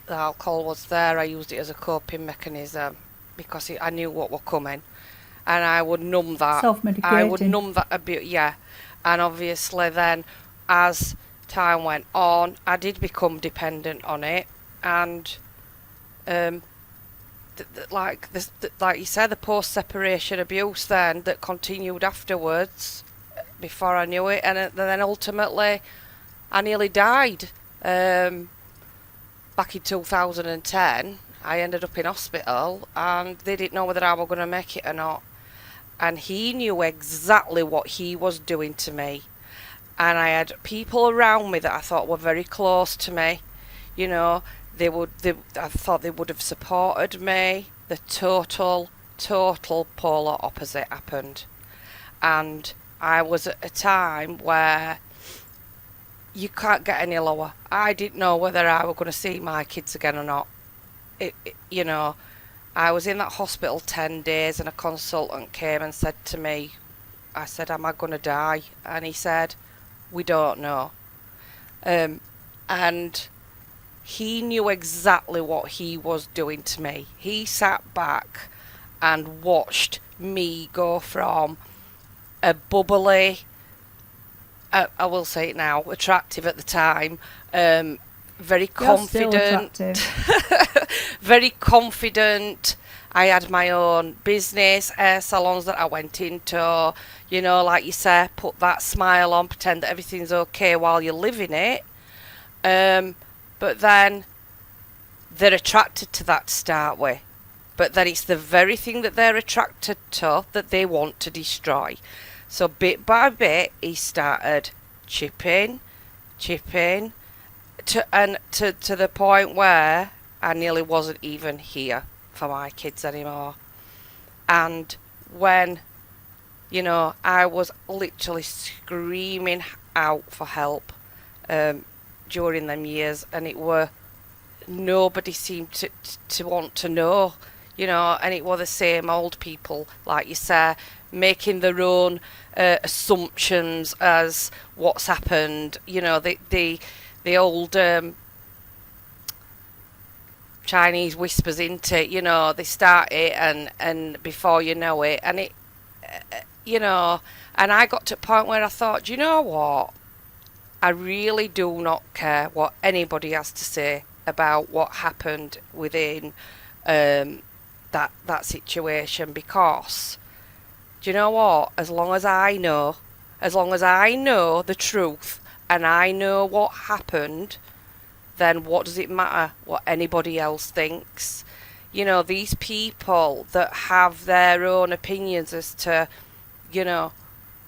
the alcohol was there. I used it as a coping mechanism because I knew what were coming, and I would numb that. Self-medicating. I would numb that a bit, And obviously then, as time went on, I did become dependent on it. And um, like you said, the post-separation abuse then that continued afterwards, before I knew it, and then ultimately I nearly died. Back in 2010, I ended up in hospital, and they didn't know whether I was going to make it or not. And he knew exactly what he was doing to me. And I had people around me that I thought were very close to me. You know, I thought they would have supported me. The total polar opposite happened. And I was at a time where you can't get any lower. I didn't know whether I was going to see my kids again or not. You know, I was in that hospital 10 days, and a consultant came and said to me, I said, am I going to die? And he said, we don't know. And he knew exactly what he was doing to me. He sat back and watched me go from a bubbly, I will say it now, attractive at the time, very You're still confident, very confident. I had my own business, hair salons that I went into, you know, like you say, put that smile on, pretend that everything's okay while you're living it. But then they're attracted to that to start with. But then it's the very thing that they're attracted to that they want to destroy. So bit by bit, he started chipping, to the point where I nearly wasn't even here for my kids anymore. And when, you know, I was literally screaming out for help during them years, and it were nobody seemed to want to know, you know, and it were the same old people, like you say, making their own assumptions as what's happened, you know, the old Chinese whispers into it, you know, they start it and before you know it, and it, you know, and I got to a point where I thought, do you know what, I really do not care what anybody has to say about what happened within that situation, because do you know what, as long as I know the truth and I know what happened, then what does it matter what anybody else thinks? You know, these people that have their own opinions as to, you know,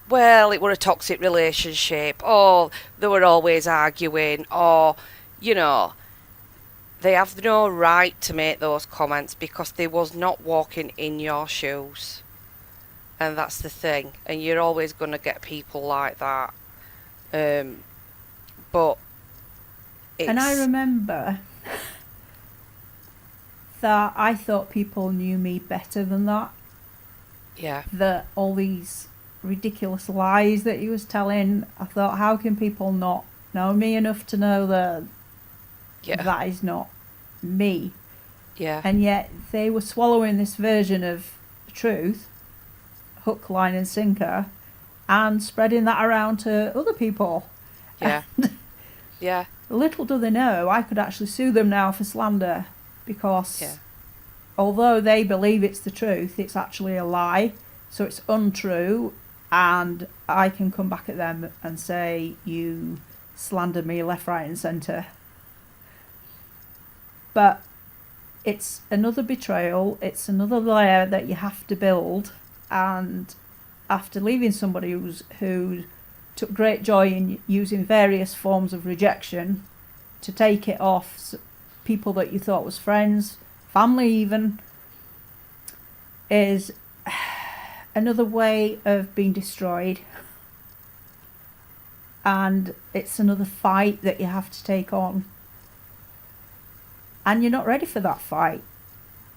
well, it were a toxic relationship, or they were always arguing, or, you know, they have no right to make those comments because they was not walking in your shoes. And that's the thing. And you're always going to get people like that. But it's... And I remember that I thought people knew me better than that. Yeah. That all these ridiculous lies that he was telling, I thought, how can people not know me enough to know that that is not me? Yeah. And yet they were swallowing this version of the truth, hook, line and sinker, and spreading that around to other people. Yeah. Yeah. Little do they know, I could actually sue them now for slander, because although they believe it's the truth, it's actually a lie, so it's untrue, and I can come back at them and say, you slandered me left, right and centre. But it's another betrayal, it's another layer that you have to build, and after leaving somebody who took great joy in using various forms of rejection to take it off people that you thought was friends, family even, is another way of being destroyed. And it's another fight that you have to take on. And you're not ready for that fight.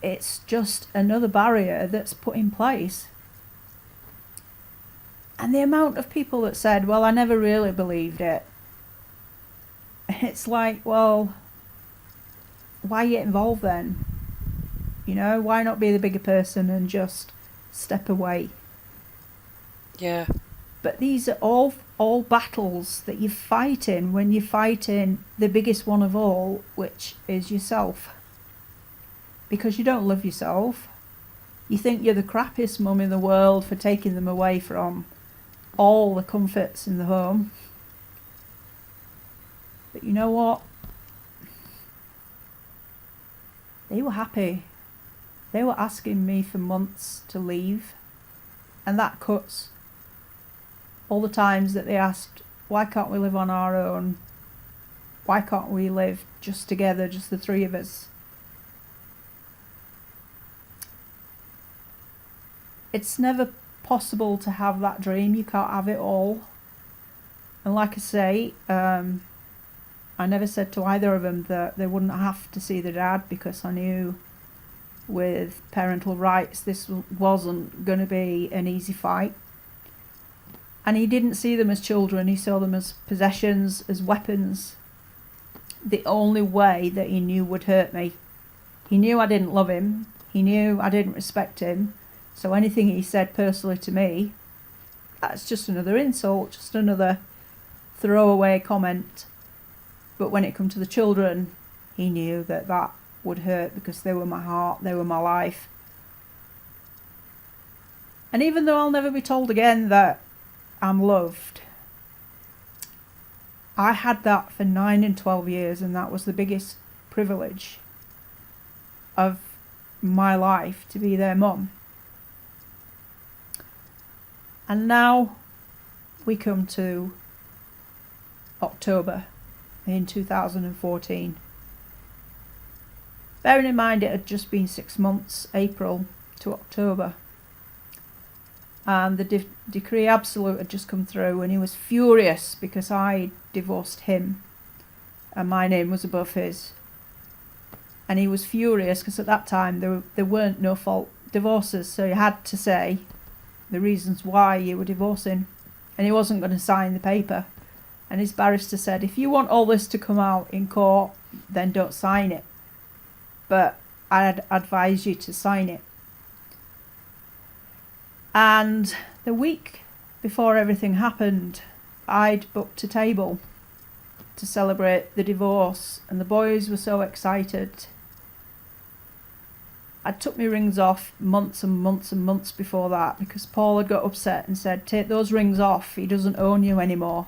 It's just another barrier that's put in place. And the amount of people that said, well, I never really believed it. It's like, well, why get involved then? You know, why not be the bigger person and just step away? Yeah. But these are all all battles that you're fighting when you're fighting the biggest one of all, which is yourself. Because you don't love yourself. You think you're the crappiest mum in the world for taking them away from all the comforts in the home. But you know what? They were happy. They were asking me for months to leave. And that cuts. All the times that they asked, why can't we live on our own? Why can't we live just together, just the three of us? It's never possible to have that dream. You can't have it all. And like I say, I never said to either of them that they wouldn't have to see their dad, because I knew with parental rights this wasn't going to be an easy fight. And he didn't see them as children, he saw them as possessions, as weapons. The only way that he knew would hurt me. He knew I didn't love him, he knew I didn't respect him, so anything he said personally to me, that's just another insult, just another throwaway comment. But when it come to the children, he knew that that would hurt, because they were my heart, they were my life. And even though I'll never be told again that I'm loved, I had that for 9 and 12 years, and that was the biggest privilege of my life, to be their mum. And now we come to October in 2014. Bearing in mind it had just been 6 months, April to October. And the decree absolute had just come through, and he was furious because I divorced him and my name was above his. And he was furious because at that time there weren't no fault divorces, so you had to say the reasons why you were divorcing, and he wasn't going to sign the paper. And his barrister said, if you want all this to come out in court, then don't sign it, but I'd advise you to sign it. And the week before everything happened, I'd booked a table to celebrate the divorce, and the boys were so excited. I took my rings off months and months and months before that, because Paul had got upset and said, take those rings off, he doesn't own you anymore.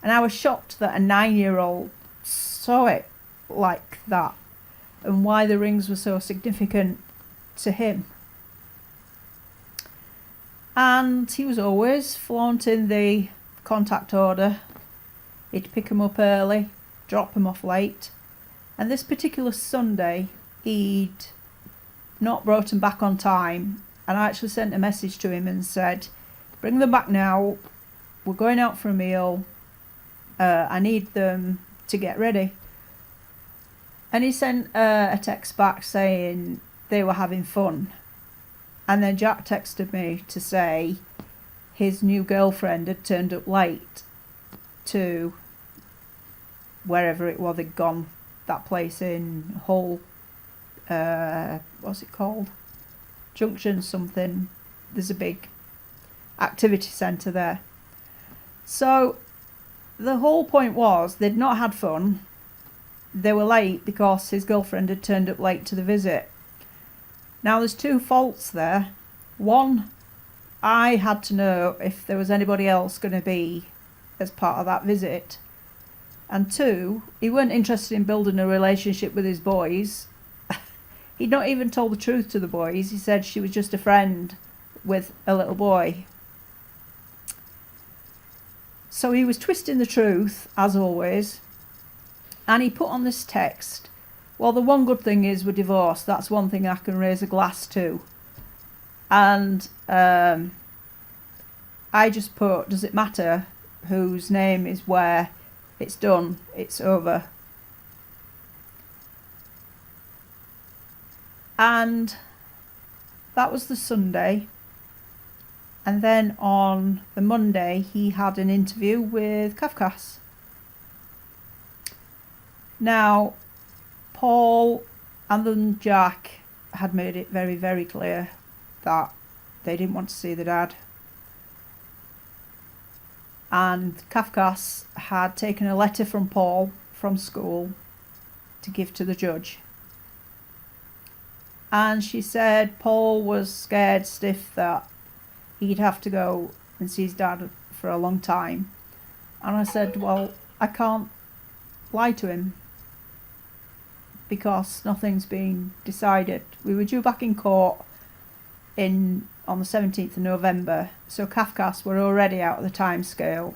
And I was shocked that a 9-year-old saw it like that, and why the rings were so significant to him. And he was always flaunting the contact order. He'd pick them up early, drop them off late. And this particular Sunday, he'd not brought them back on time. And I actually sent a message to him and said, bring them back now. We're going out for a meal. I need them to get ready. And he sent a text back saying they were having fun. And then Jack texted me to say his new girlfriend had turned up late to wherever it was they'd gone, that place in Hull, what's it called? Junction something. There's a big activity centre there. So the whole point was they'd not had fun. They were late because his girlfriend had turned up late to the visit. Now there's two faults there. One, I had to know if there was anybody else going to be as part of that visit. And two, he weren't interested in building a relationship with his boys. He'd not even told the truth to the boys. He said she was just a friend with a little boy. So he was twisting the truth, as always. And he put on this text, well, the one good thing is we're divorced. That's one thing I can raise a glass to. And I just put, does it matter whose name is where? It's done. It's over. And that was the Sunday. And then on the Monday, he had an interview with CAFCASS. Now, Paul and then Jack had made it very, very clear that they didn't want to see the dad. And CAFCASS had taken a letter from Paul from school to give to the judge. And she said Paul was scared stiff that he'd have to go and see his dad for a long time. And I said, well, I can't lie to him because nothing's been decided. We were due back in court on the 17th of November, so CAFCASS were already out of the time scale.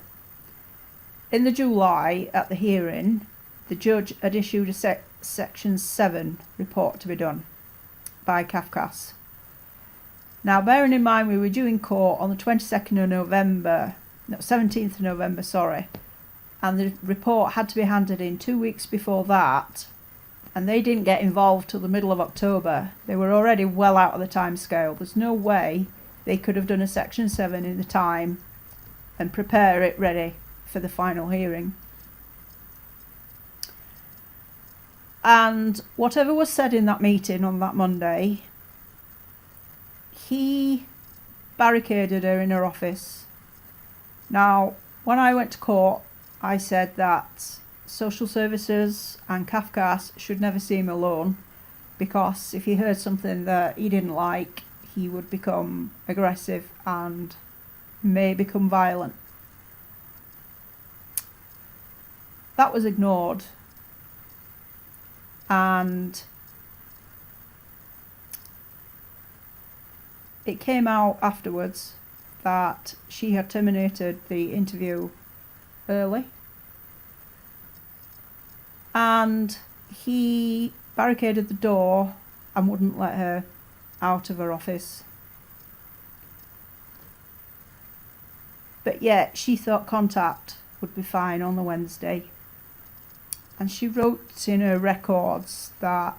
In the July, at the hearing, the judge had issued a Section 7 report to be done by CAFCASS. Now, bearing in mind we were due in court on the 22nd of November, no, 17th of November, sorry, and the report had to be handed in 2 weeks before that, and they didn't get involved till the middle of October. They were already well out of the time scale. There's no way they could have done a Section 7 in the time and prepare it ready for the final hearing. And whatever was said in that meeting on that Monday, he barricaded her in her office. Now, when I went to court, I said that social services and CAFCASS should never see him alone, because if he heard something that he didn't like, he would become aggressive and may become violent. That was ignored, and it came out afterwards that she had terminated the interview early, and he barricaded the door and wouldn't let her out of her office. But yet she thought contact would be fine on the Wednesday, and she wrote in her records that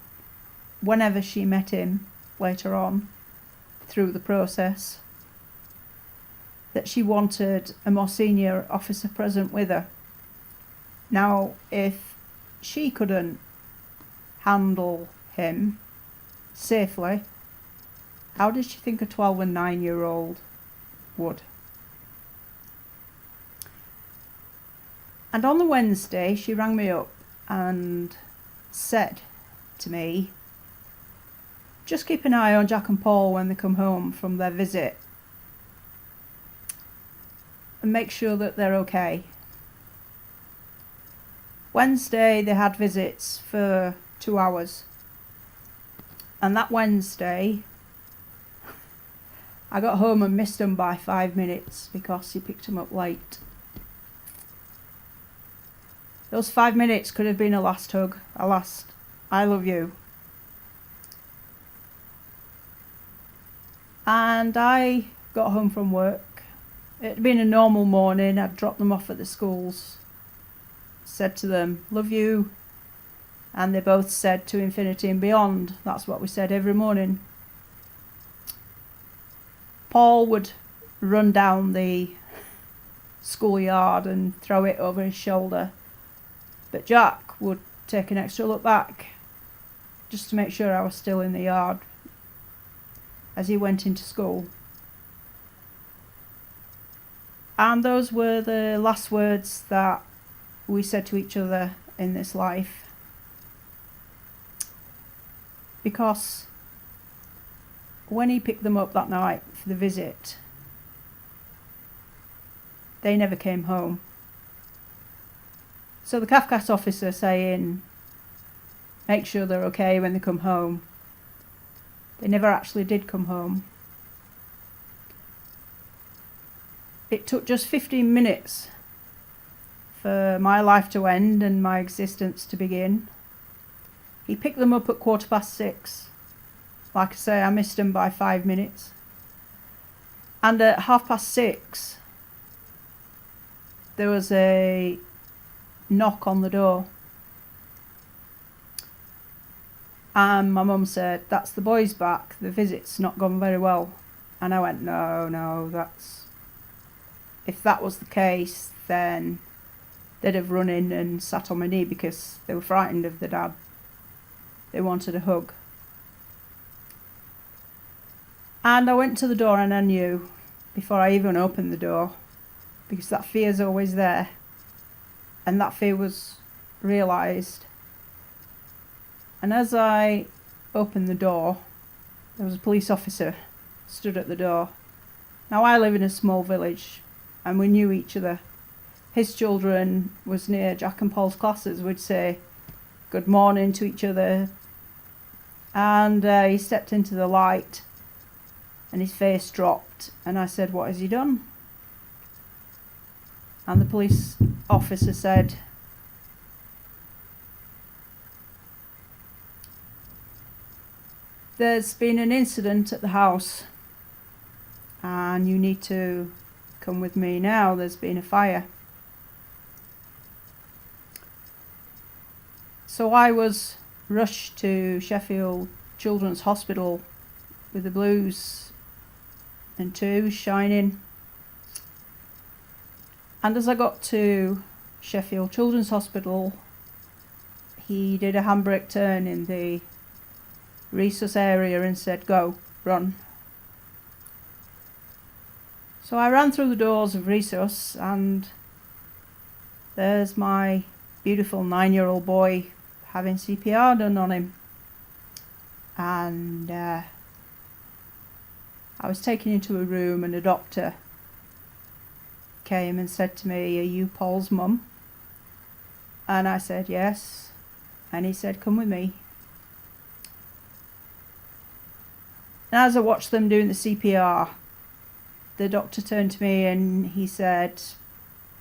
whenever she met him later on through the process, that she wanted a more senior officer present with her. Now, if she couldn't handle him safely, how did she think a 12 and 9-year-old would? And on the Wednesday, she rang me up and said to me, just keep an eye on Jack and Paul when they come home from their visit and make sure that they're okay. Wednesday they had visits for 2 hours, and that Wednesday I got home and missed them by 5 minutes because he picked them up late. Those 5 minutes could have been a last hug, a last I love you. And I got home from work. It had been a normal morning. I'd dropped them off at the schools, said to them, love you, and they both said to infinity and beyond. That's what we said every morning. Paul would run down the schoolyard and throw it over his shoulder, but Jack would take an extra look back just to make sure I was still in the yard as he went into school. And those were the last words that we said to each other in this life, because when he picked them up that night for the visit, they never came home. So the CAFCASS officer saying, make sure they're okay when they come home, they never actually did come home. It took just 15 minutes for my life to end and my existence to begin. He picked them up at 6:15. Like I say, I missed them by 5 minutes. And at 6:30, there was a knock on the door. And my mum said, that's the boys back, the visit's not gone very well. And I went, no, if that was the case, then they'd have run in and sat on my knee because they were frightened of the dad. They wanted a hug. And I went to the door and I knew, before I even opened the door, because that fear's always there. And that fear was realised. And as I opened the door, there was a police officer stood at the door. Now I live in a small village and we knew each other. His children was near Jack and Paul's classes. We'd say good morning to each other. And he stepped into the light and his face dropped. And I said, "What has he done?" And the police officer said, "There's been an incident at the house and you need to come with me now. There's been a fire." So I was rushed to Sheffield Children's Hospital with the blues and tears shining. And as I got to Sheffield Children's Hospital, he did a handbrake turn in the resus area and said, "Go, run." So I ran through the doors of resus and there's my beautiful 9-year-old boy having CPR done on him. And I was taken into a room and a doctor came and said to me, "Are you Paul's mum?" And I said, "Yes." And he said, "Come with me." And as I watched them doing the CPR, the doctor turned to me and he said,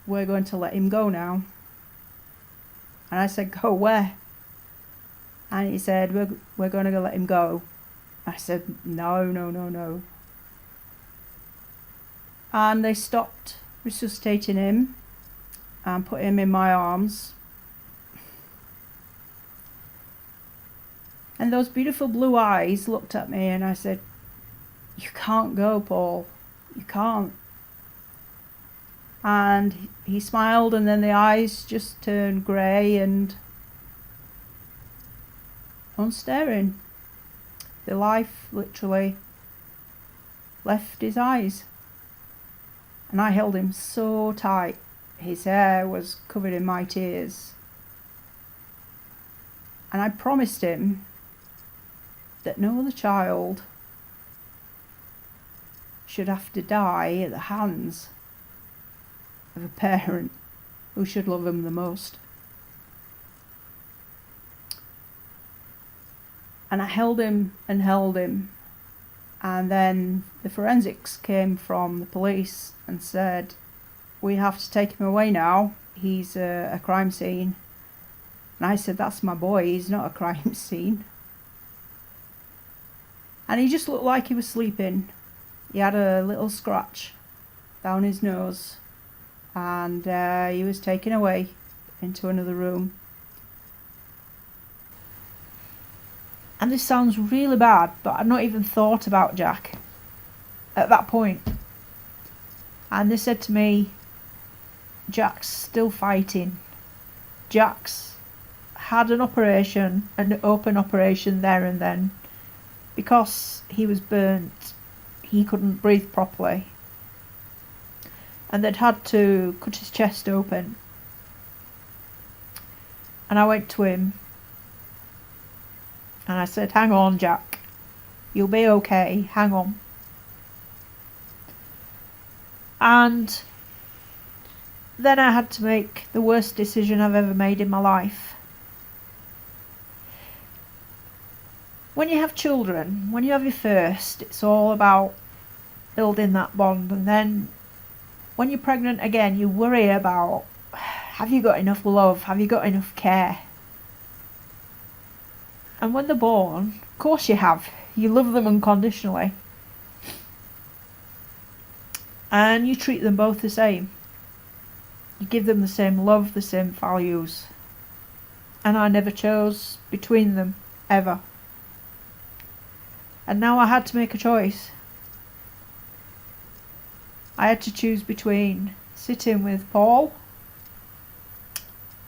"We're going to let him go now." And I said, "Go where?" And he said, we're going to let him go." I said, "No, no, no, no." And they stopped resuscitating him and put him in my arms. And those beautiful blue eyes looked at me and I said, "You can't go, Paul. You can't." And he smiled and then the eyes just turned grey and unstaring. The life literally left his eyes. And I held him so tight. His hair was covered in my tears. And I promised him that no other child should have to die at the hands of a parent who should love them the most. And I held him and held him. And then the forensics came from the police and said, "We have to take him away now. He's a crime scene." And I said, "That's my boy. He's not a crime scene." And he just looked like he was sleeping. He had a little scratch down his nose. And he was taken away into another room. And this sounds really bad, but I'd not even thought about Jack at that point. And they said to me, "Jack's still fighting. Jack's had an operation, an open operation there and then. Because he was burnt, he couldn't breathe properly. And they'd had to cut his chest open." And I went to him and I said, "Hang on, Jack. You'll be okay. Hang on." And then I had to make the worst decision I've ever made in my life. When you have children, when you have your first, it's all about building that bond. And then when you're pregnant again, you worry about, have you got enough love? Have you got enough care? And when they're born, of course you have. You love them unconditionally. And you treat them both the same. You give them the same love, the same values. And I never chose between them, ever. And now I had to make a choice. I had to choose between sitting with Paul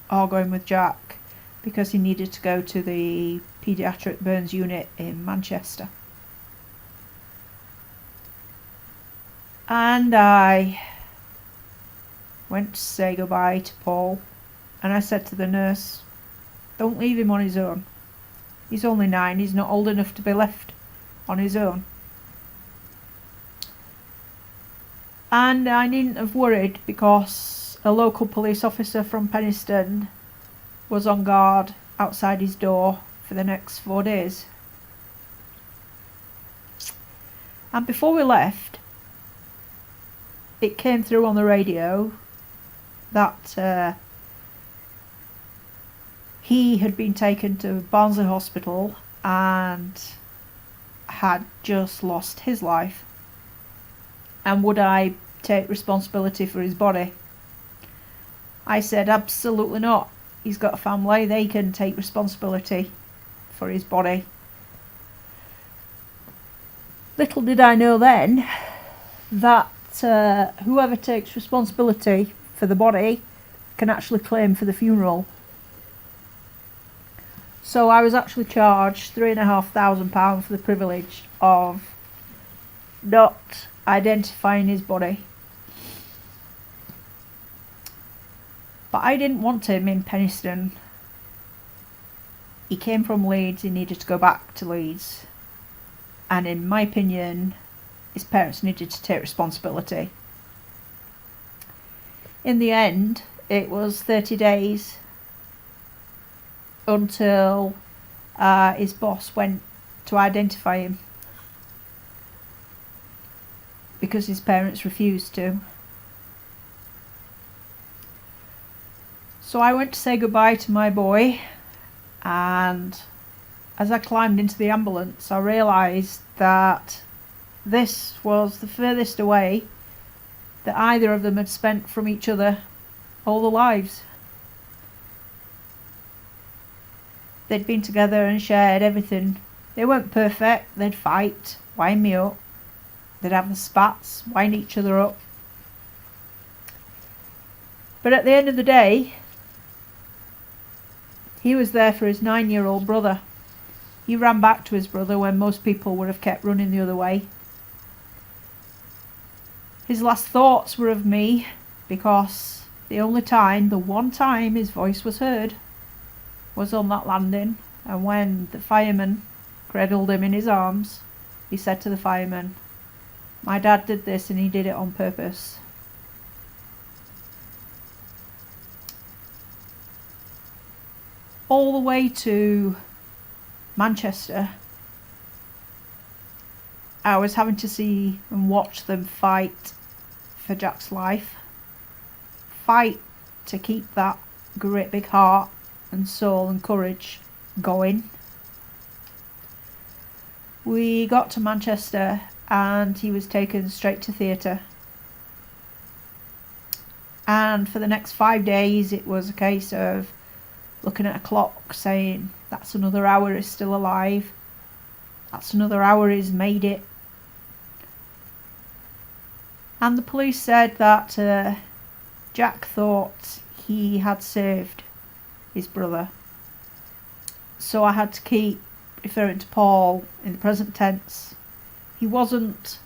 or going with Jack, because he needed to go to the paediatric burns unit in Manchester. And I went to say goodbye to Paul, and I said to the nurse, "Don't leave him on his own. He's only 9, he's not old enough to be left on his own." And I needn't have worried, because a local police officer from Penistone was on guard outside his door for the next 4 days. And before we left, it came through on the radio that he had been taken to Barnsley Hospital and had just lost his life. And would I take responsibility for his body? I said, absolutely not. He's got a family, they can take responsibility for his body. Little did I know then that whoever takes responsibility for the body can actually claim for the funeral. So I was actually charged £3,500 for the privilege of not identifying his body. But I didn't want him in Penistone. He came from Leeds, he needed to go back to Leeds. And in my opinion, his parents needed to take responsibility. In the end, it was 30 days until his boss went to identify him, because his parents refused to. So I went to say goodbye to my boy, and as I climbed into the ambulance, I realised that this was the furthest away that either of them had spent from each other all their lives. They'd been together and shared everything. They weren't perfect, they'd fight, wind me up, they'd have the spats, wind each other up. But at the end of the day, he was there for his 9-year-old brother. He ran back to his brother when most people would have kept running the other way. His last thoughts were of me, because the one time his voice was heard was on that landing, and when the fireman cradled him in his arms, he said to the fireman, "My dad did this and he did it on purpose." All the way to Manchester, I was having to see and watch them fight for Jack's life. Fight to keep that great big heart and soul and courage going. We got to Manchester and he was taken straight to theatre. And for the next 5 days it was a case of looking at a clock saying, that's another hour he's still alive, that's another hour he's made it. And the police said that Jack thought he had saved his brother. So I had to keep referring to Paul in the present tense. He wasn't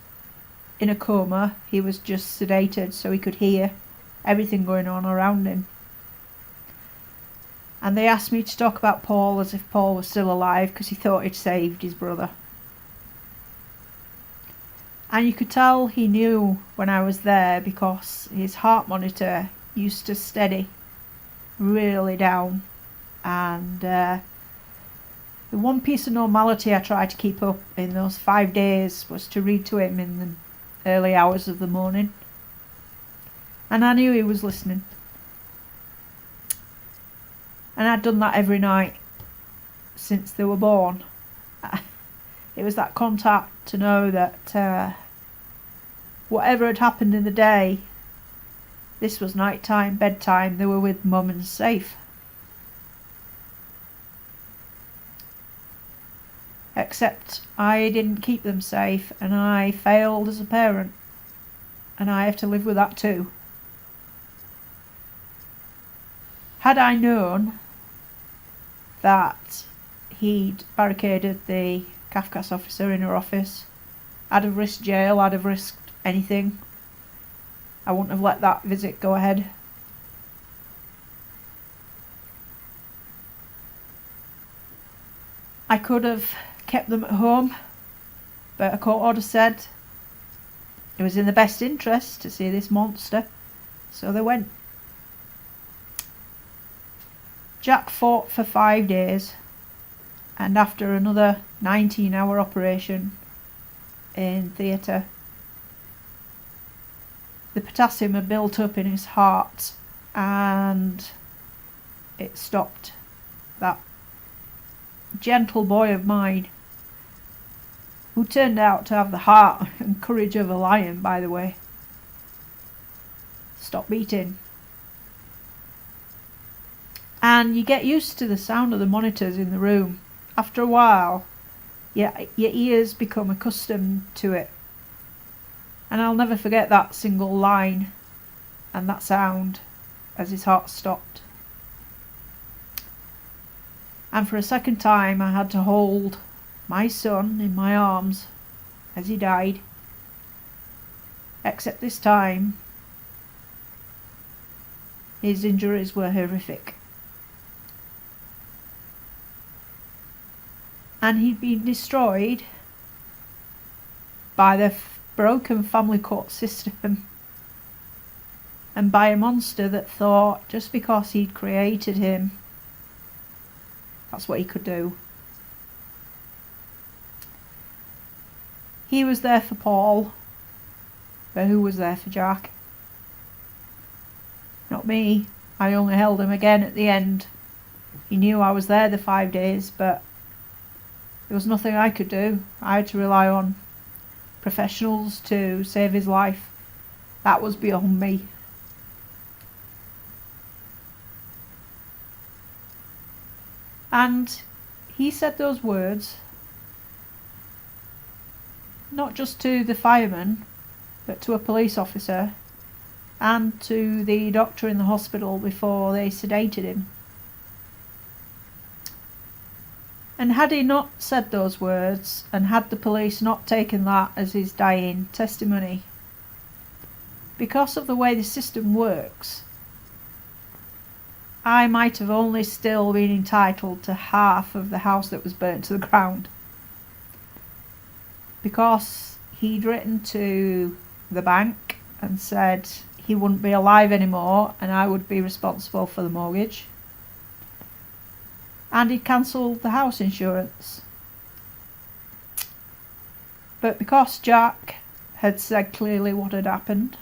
in a coma, he was just sedated so he could hear everything going on around him. And they asked me to talk about Paul as if Paul was still alive, because he thought he'd saved his brother. And you could tell he knew when I was there, because his heart monitor used to steady really down. And the one piece of normality I tried to keep up in those 5 days was to read to him in the early hours of the morning. And I knew he was listening. And I'd done that every night since they were born. It was that contact to know that whatever had happened in the day, this was night time, bedtime, they were with mum and safe. Except I didn't keep them safe, and I failed as a parent, and I have to live with that too. Had I known that he'd barricaded the CAFCASS officer in her office, I'd have risked jail, I'd have risked anything. I wouldn't have let that visit go ahead. I could have kept them at home, but a court order said it was in the best interest to see this monster, so they went. Jack fought for 5 days, and after another 19-hour operation in theatre, the potassium had built up in his heart and it stopped. That gentle boy of mine, who turned out to have the heart and courage of a lion, by the way, stopped beating. And you get used to the sound of the monitors in the room. After a while, your ears become accustomed to it. And I'll never forget that single line and that sound as his heart stopped. And for a second time I had to hold my son in my arms as he died. Except this time his injuries were horrific. And he'd been destroyed by the broken family court system and by a monster that thought just because he'd created him, that's what he could do. He was there for Paul, but who was there for Jack? Not me. I only held him again at the end. He knew I was there the 5 days, but there was nothing I could do. I had to rely on professionals to save his life. That was beyond me. And he said those words not just to the fireman, but to a police officer and to the doctor in the hospital before they sedated him. And had he not said those words, and had the police not taken that as his dying testimony, because of the way the system works, I might have only still been entitled to half of the house that was burnt to the ground. Because he'd written to the bank and said he wouldn't be alive anymore and I would be responsible for the mortgage. And he'd cancelled the house insurance. But because Jack had said clearly what had happened,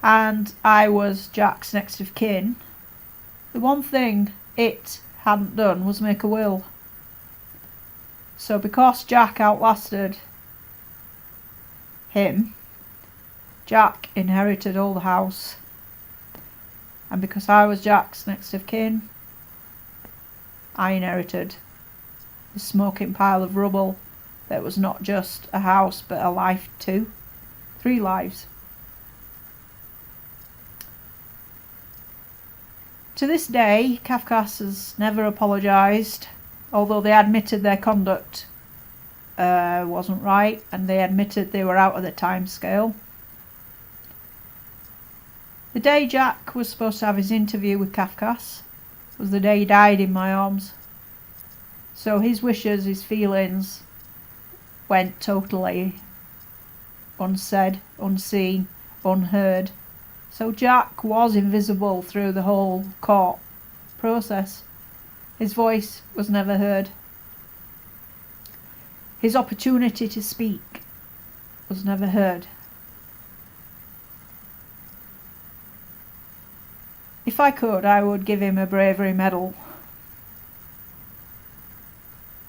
and I was Jack's next of kin, the one thing it hadn't done was make a will. So because Jack outlasted him, Jack inherited all the house. And because I was Jack's next of kin, I inherited the smoking pile of rubble that was not just a house but a life too. 3 lives. To this day, CAFCASS has never apologised, although they admitted their conduct wasn't right and they admitted they were out of the time scale. The day Jack was supposed to have his interview with CAFCASS was the day he died in my arms. So his wishes, his feelings went totally unsaid, unseen, unheard. So Jack was invisible through the whole court process. His voice was never heard. His opportunity to speak was never heard. If I could, I would give him a bravery medal,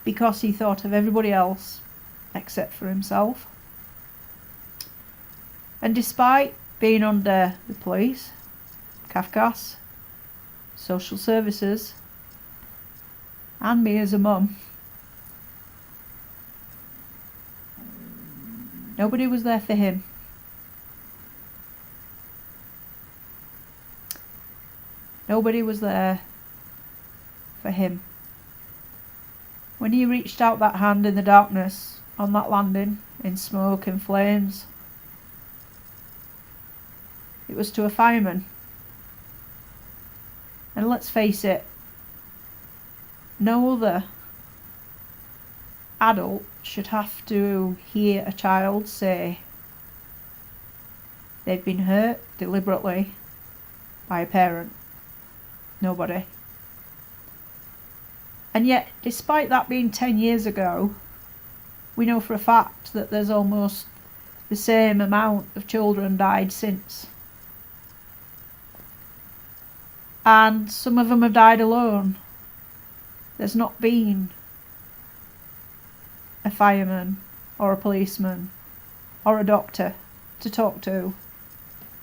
because he thought of everybody else except for himself. And despite being under the police, CAFCASS, social services, and me as a mum, nobody was there for him. Nobody was there for him. When he reached out that hand in the darkness on that landing, in smoke and flames, It was to a fireman. And let's face it, no other adult should have to hear a child say they've been hurt deliberately by a parent. Nobody. And yet, despite that being 10 years ago, we know for a fact that there's almost the same amount of children died since. And some of them have died alone. There's not been a fireman or a policeman or a doctor to talk to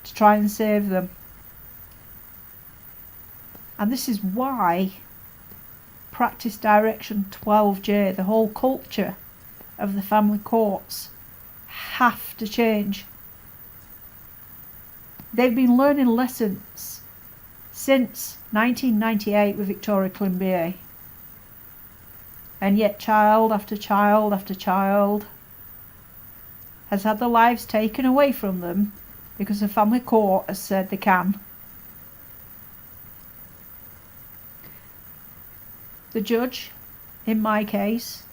try and save them. And this is why Practice Direction 12J, the whole culture of the family courts, have to change. They've been learning lessons since 1998 with Throssell MBE. And yet child after child after child has had their lives taken away from them because the family court has said they can. The judge, in my case,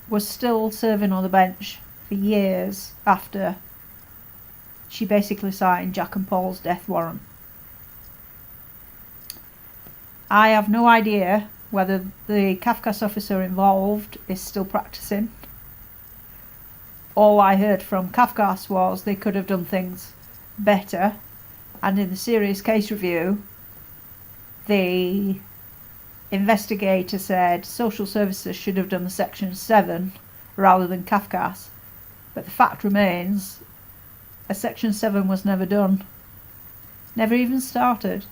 was still serving on the bench for years after she basically signed Jack and Paul's death warrant. I have no idea whether the CAFCASS officer involved is still practicing. All I heard from CAFCASS was they could have done things better, and in the serious case review the investigator said social services should have done the section 7 rather than CAFCASS, but the fact remains a section 7 was never done, never even started,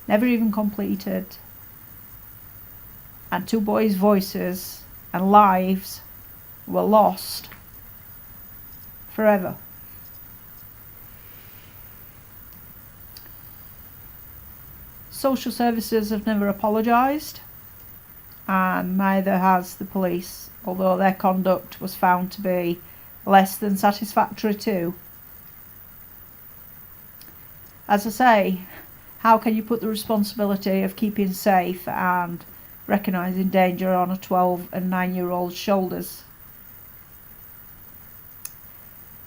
never even completed, and 2 boys' voices and lives were lost forever. Social services have never apologised, and neither has the police, although their conduct was found to be less than satisfactory too. As I say, how can you put the responsibility of keeping safe and recognising danger on a 12 and 9-year-old's shoulders?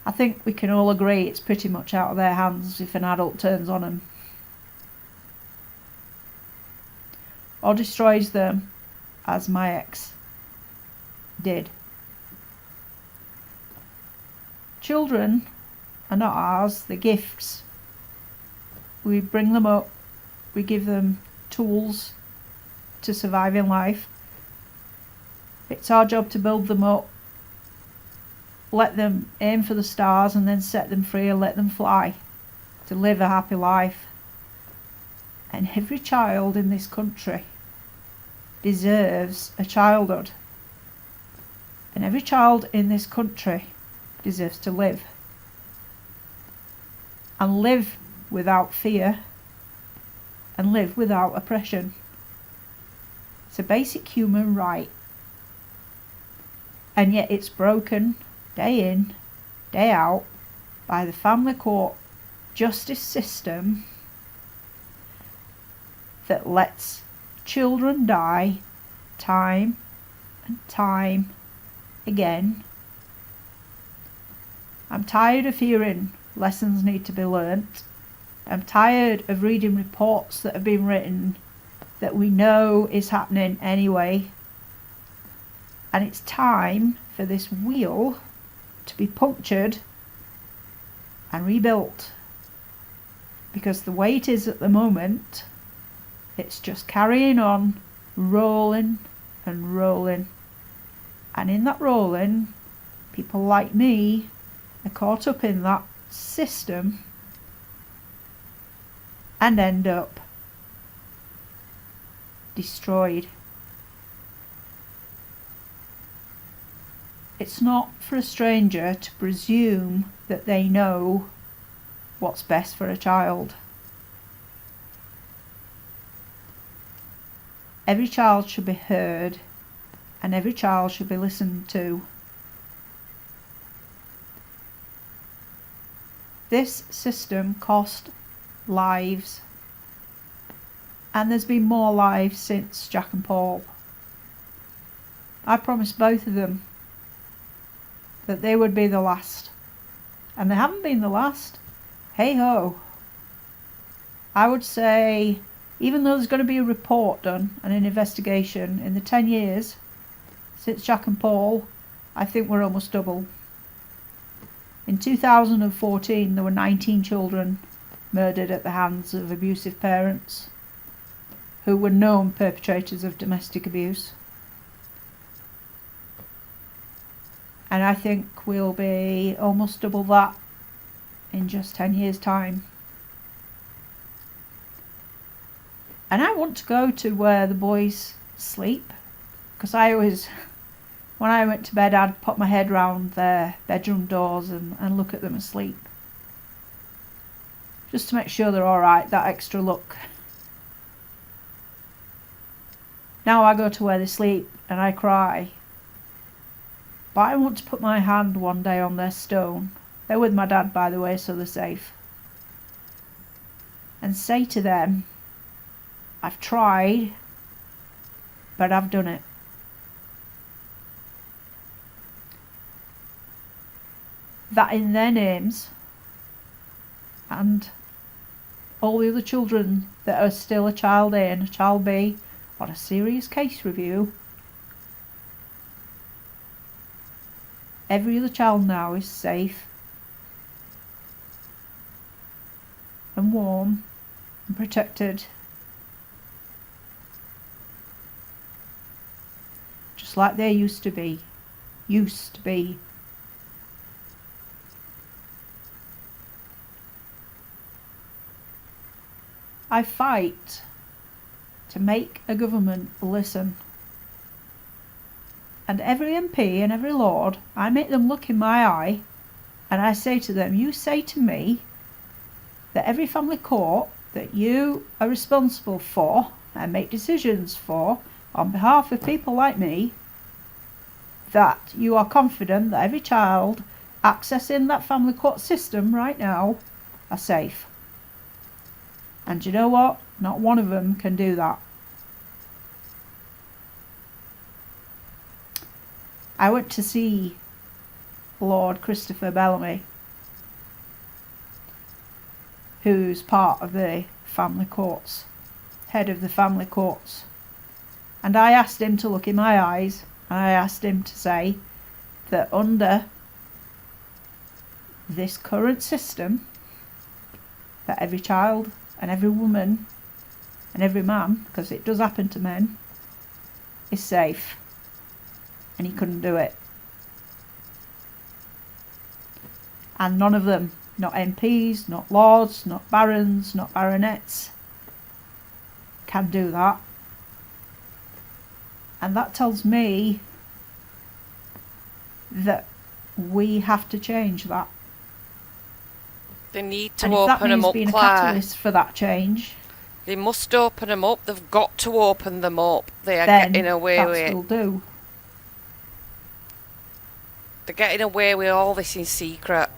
I think we can all agree it's pretty much out of their hands if an adult turns on them or destroys them, as my ex did. Children are not ours, they're gifts. We bring them up, we give them tools to survive in life. It's our job to build them up, let them aim for the stars, and then set them free and let them fly to live a happy life. And every child in this country deserves a childhood. And every child in this country deserves to live. And live without fear. And live without oppression. It's a basic human right. And yet it's broken day in, day out by the family court justice system that lets children die time and time again. I'm tired of hearing lessons need to be learnt. I'm tired of reading reports that have been written that we know is happening anyway. And it's time for this wheel to be punctured and rebuilt. Because the way it is at the moment, it's just carrying on, rolling and rolling. And in that rolling, people like me are caught up in that system and end up destroyed. It's not for a stranger to presume that they know what's best for a child. Every child should be heard, and every child should be listened to. This system cost lives. And there's been more lives since Jack and Paul. I promised both of them that they would be the last. And they haven't been the last. Hey ho. I would say, even though there's going to be a report done and an investigation in the 10 years since Jack and Paul, I think we're almost double. In 2014, there were 19 children murdered at the hands of abusive parents who were known perpetrators of domestic abuse. And I think we'll be almost double that in just 10 years' time. And I want to go to where the boys sleep, because I always, when I went to bed, I'd put my head round their bedroom doors and look at them asleep. Just to make sure they're alright, that extra look. Now I go to where they sleep and I cry. But I want to put my hand one day on their stone. They're with my dad, by the way, so they're safe. And say to them, I've tried, but I've done it. That in their names, and all the other children that are still a child A and a child B on a serious case review, every other child now is safe and warm and protected, just like they used to be. I fight to make a government listen. And every MP and every Lord, I make them look in my eye and I say to them, you say to me that every family court that you are responsible for and make decisions for on behalf of people like me, that you are confident that every child accessing that family court system right now are safe. And you know what? Not one of them can do that. I went to see Lord Christopher Bellamy, who's part of the family courts, head of the family courts. And I asked him to look in my eyes, and I asked him to say that under this current system, that every child and every woman and every man, because it does happen to men, is safe. And he couldn't do it. And none of them, not MPs, not lords, not barons, not baronets, can do that. And that tells me that we have to change that. They need to And if open that them means up, being a Claire. catalyst for that change, They must open them up. They've got to open them up. They are then getting away with that's it. will do. They're getting away with all this in secret.